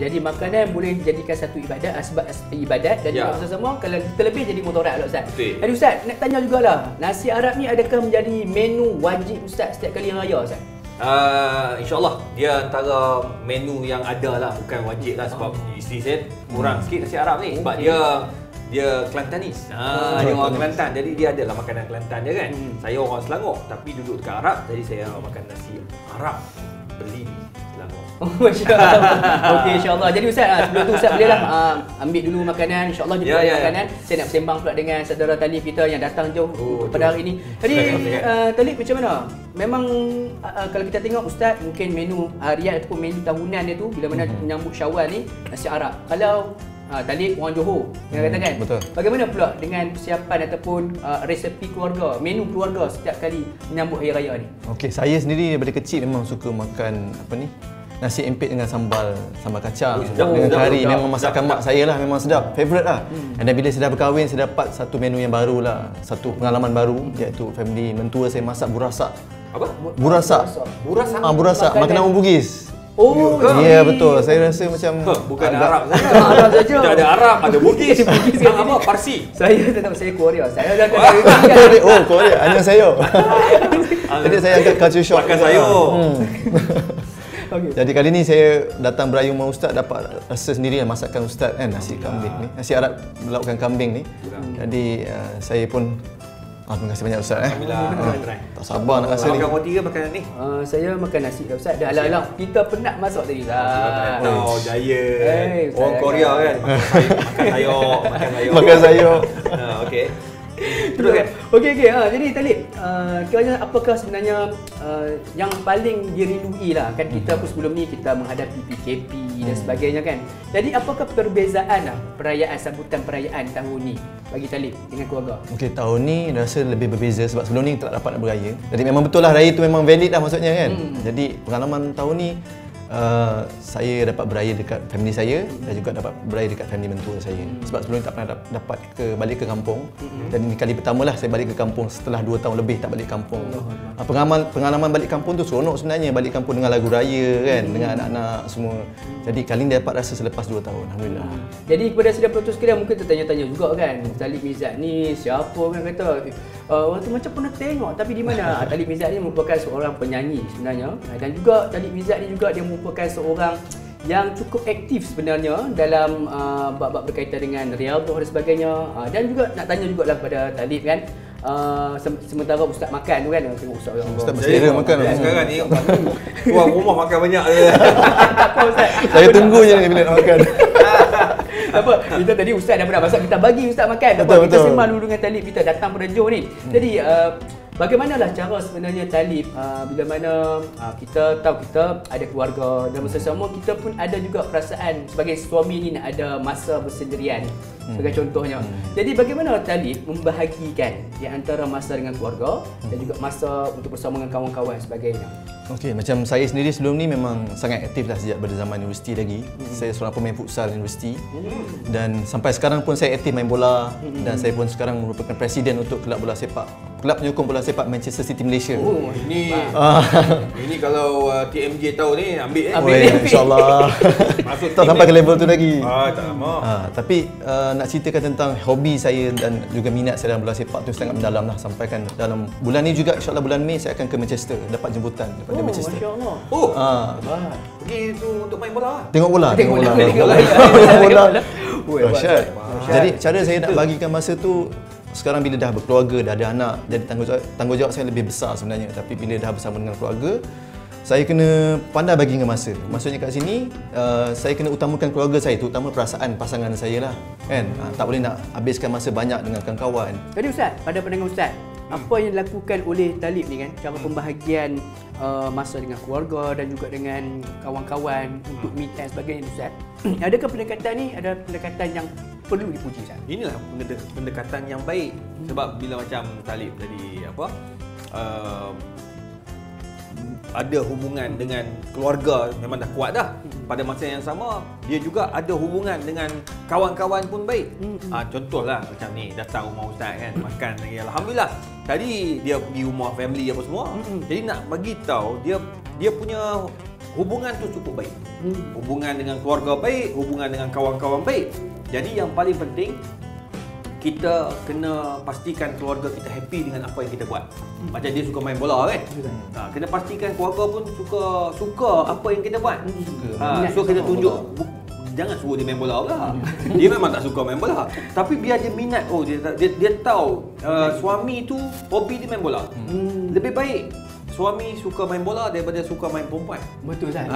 Jadi makanan boleh dijadikan satu ibadat, sebab ibadat dan juga sama-sama kalau kita lebih jadi mudarat lah Ustaz. Jadi Ustaz, nak tanya jugalah, nasi Arab ni adakah menjadi menu wajib Ustaz setiap kali raya Ustaz? InsyaAllah dia antara menu yang ada lah, bukan wajib lah. Sebab isteri saya kurang sikit nasi Arab ni. Sebab dia Kelantanis. Dia orang Kelantan, jadi dia adalah makanan Kelantan dia kan. Saya orang Selangor tapi duduk dekat Arab, jadi saya makan nasi Arab beli di Selangor. Masya-Allah. Okey, insya-Allah. Jadi Ustaz, sebelum tu Ustaz bolehlah ambil dulu makanan, insya-Allah jumpa makanan. Saya nak bersembang pula dengan saudara Talib kita yang datang jauh pada hari ini. Jadi Talib, macam mana? Memang kalau kita tengok Ustaz, mungkin menu harian ataupun menu tahunan dia tu bila mana menyambut Syawal ni, nasi Arab. Kalau Talib orang Johor yang katakan. Betul. Bagaimana pula dengan persiapan ataupun resepi keluarga, menu keluarga setiap kali menyambut hari raya ni? Okey, saya sendiri daripada kecil memang suka makan nasi empit dengan sambal kacang dengan kari. Memang masakan mak saya lah, memang sedap, favorite lah. Dan bila saya dah berkahwin, saya dapat satu menu yang baru lah, satu pengalaman baru, iaitu family mentua saya masak burasak. Apa? Burasak, makanan orang Bugis. Ya, betul. Saya rasa macam bukan Arab saja. Arab saja. Kita ada Arab, ada Bugis. Apa? Parsi. Saya tetap Korea. Saya dah Korea. Hanya saya. Jadi saya angkat culture shock. Makan sayur. Jadi kali ni saya datang berayu dengan Ustaz, dapat rasa sendiri masakan Ustaz kan, nasi kambing ni. Nasi Arab laukkan kambing ni. Jadi saya pun terima kasih banyak Ustaz. Tak sabar nak rasa ni. Makan roti ke makanan ni? Saya makan nasi dah Ustaz. Dah alang-alang kita penat masak tadi lah. Jaya. Orang Korea kan. Makan sayur. Okey. Terus kan? Okey. Jadi Talib, kiranya apakah sebenarnya yang paling dirindui lah kan, kita pun sebelum ni kita menghadapi PKP dan sebagainya kan. Jadi apakah perbezaan sambutan perayaan tahun ni bagi Talib dengan keluarga? Okey, tahun ni rasa lebih berbeza sebab sebelum ni tak dapat nak beraya. Jadi memang betul lah raya tu memang valid lah maksudnya kan. Jadi pengalaman tahun ni saya dapat beraya dekat family saya dan juga dapat beraya dekat family mentua saya. Sebab sebelum ni tak pernah dapat balik ke kampung. Dan ini kali pertama lah saya balik ke kampung setelah 2 tahun lebih tak balik kampung. Pengalaman balik kampung tu seronok sebenarnya, balik kampung dengan lagu raya kan, dengan anak-anak semua. Jadi kali ni dapat rasa selepas 2 tahun. Alhamdulillah. Jadi kepada sedar penonton sekalian, mungkin tertanya-tanya juga kan, Talib Mizat ni siapa kan kata orang tu macam pernah tengok tapi di mana? Talib Mizat ni merupakan seorang penyanyi sebenarnya, dan juga Talib Mizat ni juga dia merupakan seorang yang cukup aktif sebenarnya dalam bab-bab berkaitan dengan riyadhah dan sebagainya. Dan juga nak tanya jugalah kepada Talib kan, sementara Ustaz makan tu kan, tengok Ustaz berselera makan. Sekarang ni tuan rumah makan banyak apa Ustaz? Saya tunggu je ni bila nak makan. Apa? Kita tadi Ustaz dah pernah masak, kita bagi Ustaz makan. Kita sembang dulu dengan Talib, kita datang pada Johor ni. Jadi Bagaimanalah cara sebenarnya Talib bila mana kita tahu kita ada keluarga dan masa sama kita pun ada juga perasaan sebagai suami ni nak ada masa bersendirian sebagai contohnya. Jadi bagaimana Talib membahagikan di antara masa dengan keluarga dan juga masa untuk bersama dengan kawan-kawan sebagainya? Okey, macam saya sendiri sebelum ni memang sangat aktif lah sejak pada zaman universiti lagi. Saya seorang pemain futsal universiti dan sampai sekarang pun saya aktif main bola dan saya pun sekarang merupakan presiden untuk kelab bola sepak, kelab penyokong bola sepak Manchester City Malaysia. Oh, ini kalau TMJ tahu ni ambil insya-Allah. Masuk tak sampai ke level tu lagi. Tak lama. Tapi nak ceritakan tentang hobi saya dan juga minat saya dalam bola sepak tu sangat mendalam lah, sampaikan dalam bulan ni juga insya-Allah bulan Mei saya akan ke Manchester dapat jemputan daripada Manchester. Masya-Allah. Pergi tu untuk main bola. Tengok bola. Tengok bola. Oi, Dahsyat. Jadi cara saya nak bagikan masa tu sekarang bila dah berkeluarga, dah ada anak, jadi tanggungjawab saya lebih besar sebenarnya. Tapi bila dah bersama dengan keluarga, saya kena pandai bagi dengan masa. Maksudnya kat sini saya kena utamakan keluarga saya, terutama perasaan pasangan saya lah. Kan? Tak boleh nak habiskan masa banyak dengan kawan-kawan. Jadi Ustaz, pada pandangan Ustaz, apa yang dilakukan oleh Talib ni kan, cara pembahagian masa dengan keluarga dan juga dengan kawan-kawan untuk meet and sebagainya Ustaz. Adakah pendekatan ni ada pendekatan yang perlu dipuji Ustaz? Inilah pendekatan yang baik. Sebab bila macam Talib tadi ada hubungan dengan keluarga memang dah kuat dah. Pada masa yang sama dia juga ada hubungan dengan kawan-kawan pun baik. Contohlah macam ni, datang rumah Ustaz kan, makan lagi, alhamdulillah. Tadi dia pergi rumah family apa semua. Jadi nak bagi tahu dia punya hubungan tu cukup baik. Hubungan dengan keluarga baik, hubungan dengan kawan-kawan baik. Jadi yang paling penting kita kena pastikan keluarga kita happy dengan apa yang kita buat. Macam dia suka main bola kan? Kena pastikan keluarga pun suka apa yang kita buat. So kita tunjuk, jangan suruh dia main bola lah. Dia memang tak suka main bola. Tapi biar dia minat, dia tahu suami tu hobi dia main bola. Lebih baik suami suka main bola daripada suka main perempuan. Betul Ustaz.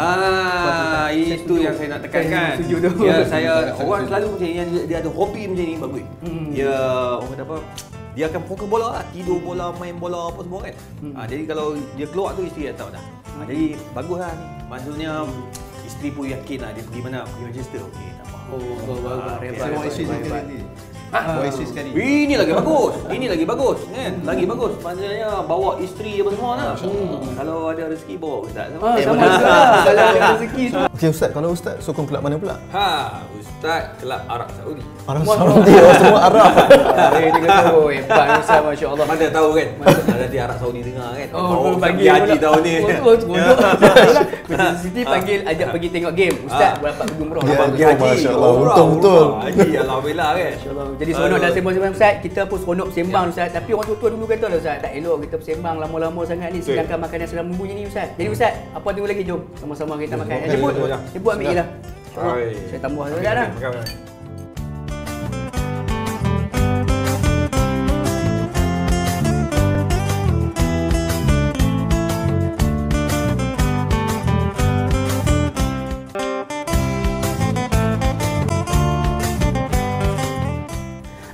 Itu yang saya nak tekankan. Setuju tu. Ya, orang selalu macam ni, dia ada hobi macam ni bagus. Dia orang kata apa? Dia akan fokus bola lah, tidur bola, main bola apa semua kan. Jadi kalau dia keluar tu isteri dah tahu dah. Jadi baguslah ni. Maksudnya isteri pun yakin lah dia pergi mana? Pergi Manchester. Okey, tak apa. Hebat. Sekali. Ini lagi bagus. Ini lagi bagus kan? Lagi bagus. Maksudnya bawa isteri apa semua lah. Kalau ada rezeki bawa Ustaz. Sama juga. Kalau ada rezeki tu. Okey Ustaz, kalau Ustaz sokong kelab mana pula? Ustaz kelab Arab Saudi. Arab Saudi, semua Arab. Tengok tu, hebat Ustaz, masya-Allah. Mana tahu kan? Ada di Arab Saudi dengar kan? Bagi haji tahun ni. Siti panggil ajak pergi tengok game. Ustaz dapat pergi umrah. Pergi haji. Masya-Allah, untung betul. Haji alhamdulillah kan. Masya-Allah. Jadi seronok dah sembang-sembang Ustaz. Kita pun seronok sembang Ustaz. Tapi orang tua-tua dulu kata lah Ustaz, tak elok kita bersembang lama-lama sangat ni sedangkan makanan sedang membunyi ni Ustaz. Jadi Ustaz, apa tunggu lagi, jom sama-sama kita makan. Jemput ambil lah. Saya tambah Ustaz dah.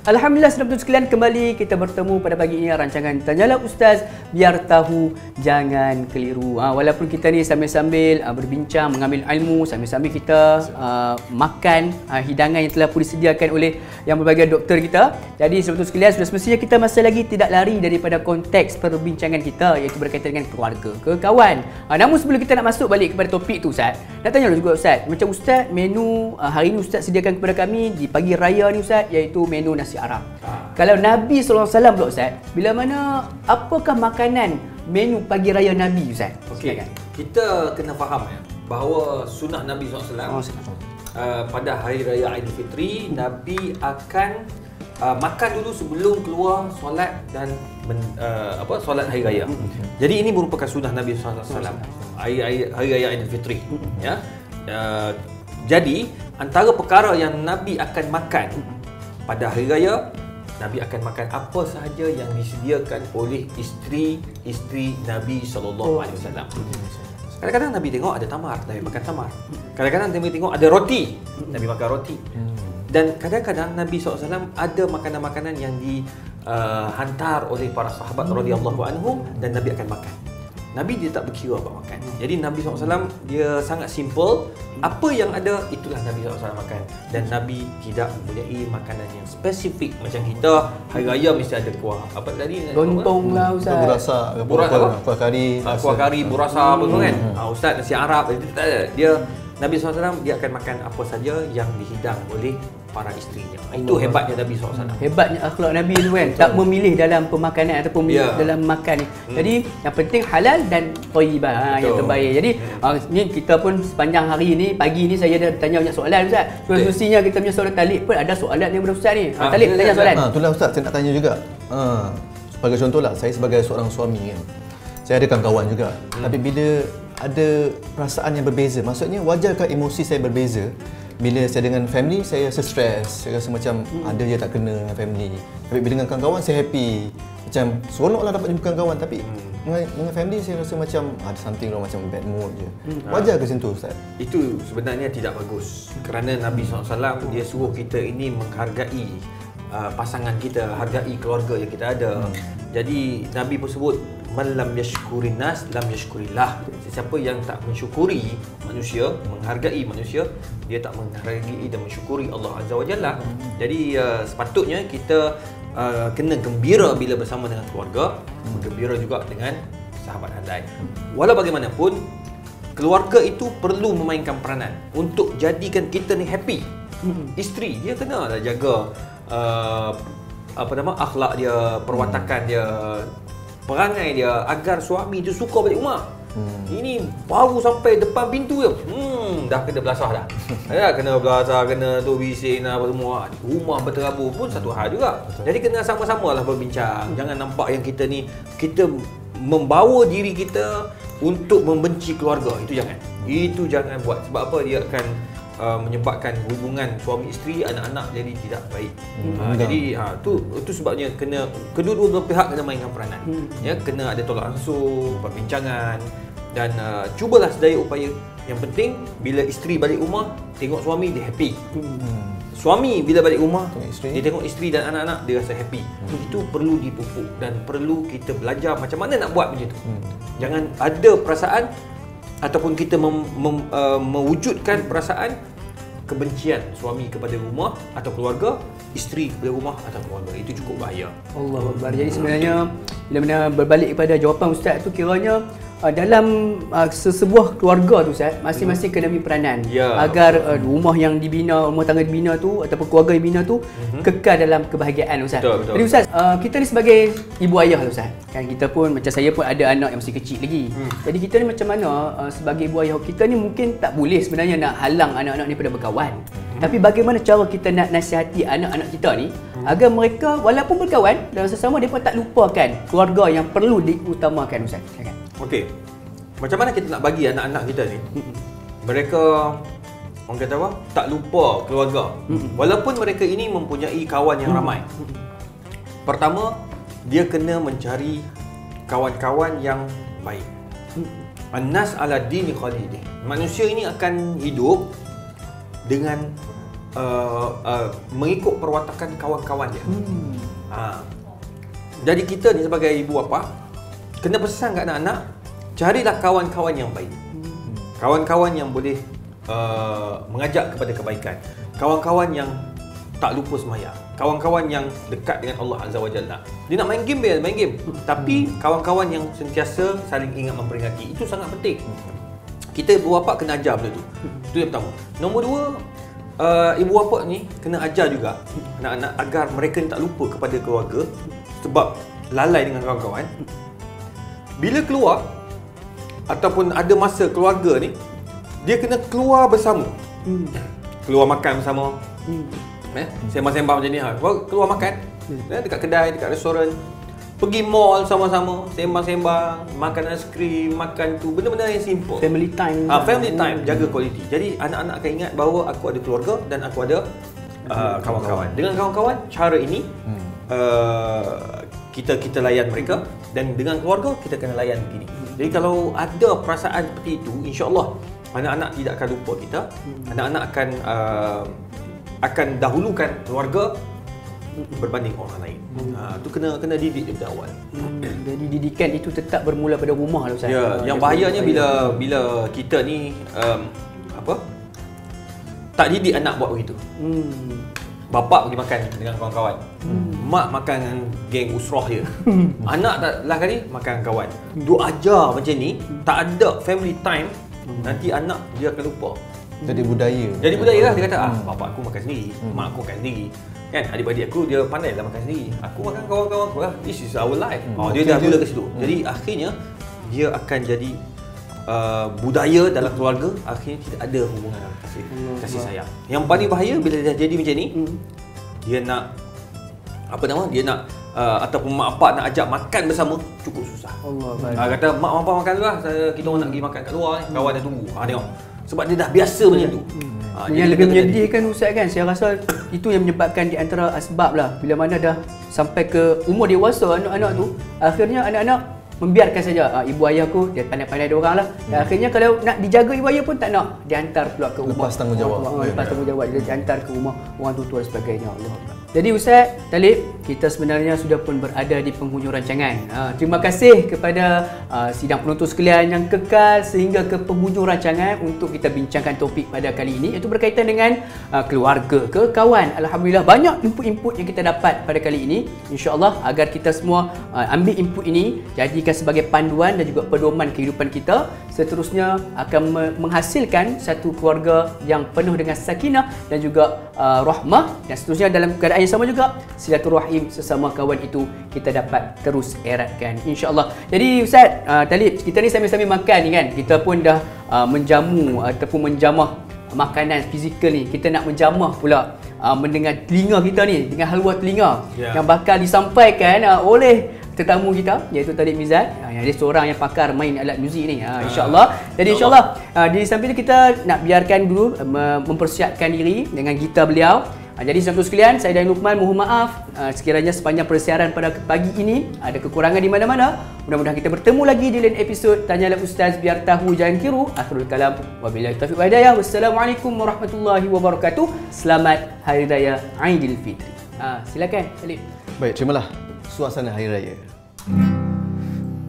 Alhamdulillah saudara sekalian, kembali kita bertemu pada pagi ini rancangan Tanyalah Ustaz, biar tahu jangan keliru. Walaupun kita ni sambil-sambil berbincang, mengambil ilmu, sambil-sambil kita makan hidangan yang telah pun disediakan oleh yang berbahagia doktor kita. Jadi saudara sekalian, sudah semestinya kita masih lagi tidak lari daripada konteks perbincangan kita, iaitu berkaitan dengan keluarga ke kawan. Namun sebelum kita nak masuk balik kepada topik tu Ustaz, nak tanya juga Ustaz, macam Ustaz menu hari ini Ustaz sediakan kepada kami di pagi raya ni Ustaz, iaitu menu nasi Arab. Kalau Nabi SAW pula Ustaz, bila mana apakah makanan menu pagi raya Nabi Ustaz? Okey, kita kena faham ya bahawa sunnah Nabi SAW pada hari raya Aidilfitri, Nabi akan makan dulu sebelum keluar solat dan solat hari raya. Jadi ini merupakan sunnah Nabi SAW hari raya Aidilfitri. Ya. Jadi antara perkara yang Nabi akan makan pada hari raya, Nabi akan makan apa sahaja yang disediakan oleh isteri Nabi SAW. Kadang-kadang Nabi tengok ada tamar, Nabi makan tamar. Kadang-kadang Nabi tengok ada roti, Nabi makan roti. Dan kadang-kadang Nabi SAW ada makanan-makanan yang dihantar oleh para sahabat radhiyallahu anhum dan Nabi akan makan. Nabi dia tak berkira apa makan. Jadi Nabi SAW dia sangat simple. Apa yang ada itulah Nabi SAW makan. Dan Nabi tidak mempunyai makanan yang spesifik macam kita hari raya mesti ada kuah. Apa tadi? Lontong lah Ustaz. Burasa, kuah kari, kuah kari, burasa apa semua kan. Ustaz nasi Arab itu tak ada. Nabi SAW dia akan makan apa saja yang dihidang oleh para isterinya. Itu hebatnya Nabi SAW. Hebatnya akhlak Nabi tu kan. Tak memilih dalam pemakanan ataupun dalam makan ni. Jadi yang penting halal dan thayyibah, yang terbaik. Jadi ni kita pun sepanjang hari ni, pagi ni saya dah tanya banyak soalan Ustaz. Semestinya kita punya saudara Talib pun ada soalan daripada Ustaz ni. Talib tanya soalan. Itulah Ustaz, saya nak tanya juga. Sebagai contohlah, saya sebagai seorang suami kan. Saya ada kawan juga. Tapi bila ada perasaan yang berbeza, maksudnya wajarkah emosi saya berbeza? Bila saya dengan family, saya rasa stres, saya rasa macam ada je tak kena dengan family. Tapi bila dengan kawan-kawan, saya happy. Macam seronoklah dapat jumpa kawan, tapi dengan family saya rasa macam ada something wrong, macam bad mood je. Wajar ke macam tu Ustaz? Itu sebenarnya tidak bagus. Kerana Nabi SAW dia suruh kita ini menghargai pasangan kita, hargai keluarga yang kita ada. Jadi Nabi pun sebut man lam yashkurin nas lam yashkurillah. Sesiapa yang tak mensyukuri manusia, menghargai manusia, dia tak menghargai dan mensyukuri Allah Azza wa Jalla. Jadi sepatutnya kita kena gembira bila bersama dengan keluarga, gembira juga dengan sahabat handai. Walau bagaimanapun, keluarga itu perlu memainkan peranan untuk jadikan kita ni happy. Isteri dia kena lah jaga akhlak dia, perwatakan dia, perangai dia agar suami tu suka balik rumah. Ini baru sampai depan pintu je, dah kena belasah dah. Ya, kena belasah, kena tu bising apa semua. Rumah berterabur pun satu hal juga. Jadi kena sama-samalah berbincang. Jangan nampak yang kita ni kita membawa diri kita untuk membenci keluarga. Itu jangan buat. Sebab apa? Dia akan menyebabkan hubungan suami isteri, anak-anak jadi tidak baik. Jadi itu sebabnya kena kedua-dua belah pihak kena mainkan peranan. Ya, kena ada tolak ansur, perbincangan dan cubalah sedaya upaya. Yang penting bila isteri balik rumah tengok suami dia happy. Suami bila balik rumah dia tengok isteri dan anak-anak dia rasa happy. Itu perlu dipupuk dan perlu kita belajar macam mana nak buat macam tu. Jangan ada perasaan ataupun kita mewujudkan perasaan kebencian suami kepada rumah atau keluarga, isteri kepada rumah atau keluarga. Itu cukup bahaya. Allahu Akbar. Jadi sebenarnya bila berbalik kepada jawapan Ustaz tu, kiranya dalam sesebuah keluarga tu Ustaz, masing-masing kena ambil peranan agar rumah yang dibina, rumah tangga dibina tu ataupun keluarga yang dibina tu kekal dalam kebahagiaan Ustaz. Betul. Jadi Ustaz, kita ni sebagai ibu ayah lah Ustaz. Kan kita pun macam saya pun ada anak yang masih kecil lagi. Jadi kita ni macam mana sebagai ibu ayah, kita ni mungkin tak boleh sebenarnya nak halang anak-anak ni pada berkawan. Tapi bagaimana cara kita nak nasihati anak-anak kita ni agar mereka walaupun berkawan dan sesama mereka tak lupakan keluarga yang perlu diutamakan Ustaz. Okey. Macam mana kita nak bagi anak-anak kita ni mereka orang kata apa? Tak lupa keluarga. Walaupun mereka ini mempunyai kawan yang ramai. Pertama, dia kena mencari kawan-kawan yang baik. An-nas ala dini khalidih. Manusia ini akan hidup dengan mengikut perwatakan kawan-kawan dia. Jadi kita ni sebagai ibu bapa kena pesan kat anak-anak, carilah kawan-kawan yang baik. Kawan-kawan yang boleh mengajak kepada kebaikan. Kawan-kawan yang tak lupa sembahyang. Kawan-kawan yang dekat dengan Allah Azza wa Jalla. Dia nak main game, dia main game. Tapi kawan-kawan yang sentiasa saling ingat memperingati. Itu sangat penting. Kita ibu bapa kena ajar benda tu. Itu yang pertama. Nombor dua, ibu bapa ni kena ajar juga anak-anak agar mereka tak lupa kepada keluarga sebab lalai dengan kawan-kawan. Bila keluar ataupun ada masa keluarga ni, dia kena keluar bersama. Keluar makan bersama. Sembang-sembang macam ni, keluar makan dekat kedai, dekat restoran, pergi mall sama-sama, sembang-sembang, makan aiskrim, makan tu, benda-benda yang simple. Family time. Family time, jaga quality. Jadi anak-anak akan ingat bahawa aku ada keluarga dan aku ada kawan-kawan. Dengan kawan-kawan, cara ini kita layan mereka, dan dengan keluarga kita kena layan begini. Jadi kalau ada perasaan seperti itu, insya-Allah anak-anak tidak akan lupa kita. Anak-anak akan akan dahulukan keluarga berbanding orang lain. Tu kena didik daripada awal. Jadi didikan itu tetap bermula pada rumah lah Ustaz. Ya, yang bahayanya bila kita ni tak didik anak buat begitu. Bapak pergi makan dengan kawan-kawan. Mak makan dengan geng usrah dia. Anak tak lah kali makan dengan kawan. Duk ajar macam ni, tak ada family time, nanti anak dia akan lupa. Jadi budaya. Jadi budaya lah, dia kata bapak aku makan sendiri, mak aku makan sendiri. Kan adik-adik aku dia pandai lah makan sendiri. Aku makan kawan-kawan aku lah. This is our life. Dia dah mula ke situ. Jadi akhirnya dia akan jadi budaya dalam keluarga, akhirnya tidak ada hubungan kasih sayang. Yang paling bahaya bila dah jadi macam ni, dia nak dia nak ataupun mak bapak nak ajak makan bersama, cukup susah. Kata mak bapak makan dulu lah, kita orang nak pergi makan kat luar ni, kawan dah tunggu. Tengok. Sebab dia dah biasa macam tu. Yang lebih menyedihkan Ustaz kan, saya rasa itu yang menyebabkan di antara asbab lah, bila mana dah sampai ke umur dewasa anak-anak tu, akhirnya anak-anak membiarkan saja ibu ayahku dia pandai-pandai dia orang lah. Dan akhirnya kalau nak dijaga ibu ayah pun tak nak, dihantar pula ke rumah. Lepas tanggungjawab. Lepas tanggungjawab dia dihantar ke rumah orang tua dan sebagainya. Allah. Jadi Ustaz Talib, kita sebenarnya sudah pun berada di penghujung rancangan. Terima kasih kepada sidang penonton sekalian yang kekal sehingga ke penghujung rancangan untuk kita bincangkan topik pada kali ini, iaitu berkaitan dengan keluarga ke kawan. Alhamdulillah banyak input-input yang kita dapat pada kali ini. InsyaAllah agar kita semua ambil input ini, jadikan sebagai panduan dan juga pedoman kehidupan kita, seterusnya akan menghasilkan satu keluarga yang penuh dengan sakinah dan juga rahmah, dan seterusnya dalam keadaan yang sama juga silaturahim sesama kawan itu kita dapat terus eratkan, insya-Allah. Jadi Ustaz Talib, kita ni sambil-sambil makan ni kan, kita pun dah menjamu ataupun menjamah makanan fizikal ni, kita nak menjamah pula mendengar telinga kita ni dengan halwa telinga yang bakal disampaikan oleh tetamu kita, iaitu Talib Mizat. Dia seorang yang pakar main alat muzik ni, insya-Allah. Jadi insya-Allah di samping itu kita nak biarkan dulu mempersiapkan diri dengan gitar beliau. Jadi sahabat sekalian, saya dan Luqman mohon maaf sekiranya sepanjang persiaran pada pagi ini ada kekurangan di mana-mana. Mudah-mudahan kita bertemu lagi di lain episod Tanyalah Ustaz, biar tahu jangan kiru. Akhirul kalam, wabillahi taufiq wal hidayah. Wassalamualaikum warahmatullahi wabarakatuh. Selamat Hari Raya Aidilfitri. Silakan Talib. Baik, terimalah suasana Hari Raya.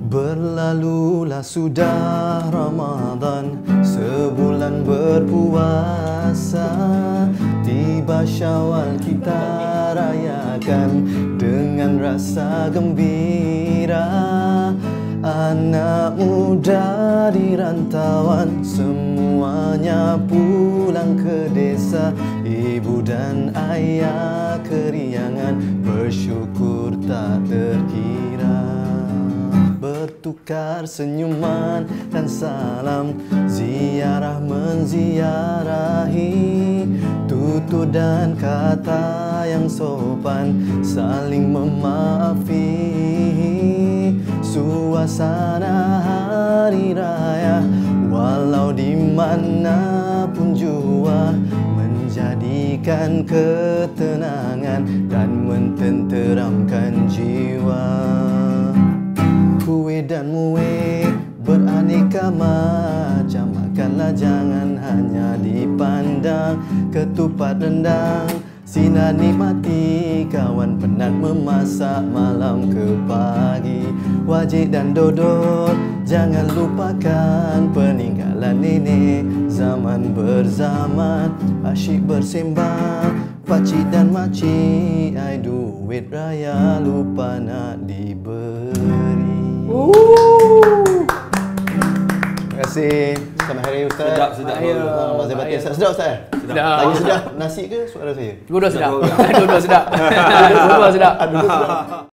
Berlalulah sudah Ramadan, sebulan berpuasa. Tiba Syawal kita rayakan dengan rasa gembira. Anak muda di rantauan semuanya pulang ke desa. Ibu dan ayah keriangan bersyukur tak terkira. Bertukar senyuman dan salam, ziarah menziarahi, tutur dan kata yang sopan, saling memaafi. Suasana hari raya walau di mana pun jua menjadikan ketenangan dan mententeramkan jiwa. Kue dan mue beraneka macam, makanlah jangan hanya dipandang. Ketupat rendang sinar nikmati, kawan penat memasak malam ke pagi. Wajik dan dodol jangan lupakan, peninggalan nenek zaman berzaman. Asyik bersembang pakcik dan makcik, ai duit raya lupa nak diberi. Terima kasih. Selamat Hari Raya Ustaz. Sedap. Mazhab batin sedap Ustaz. Sedap. Lagi sedap nasi ke suara saya? Dua-dua sedap. Dua-dua sedap. Dua-dua sedap.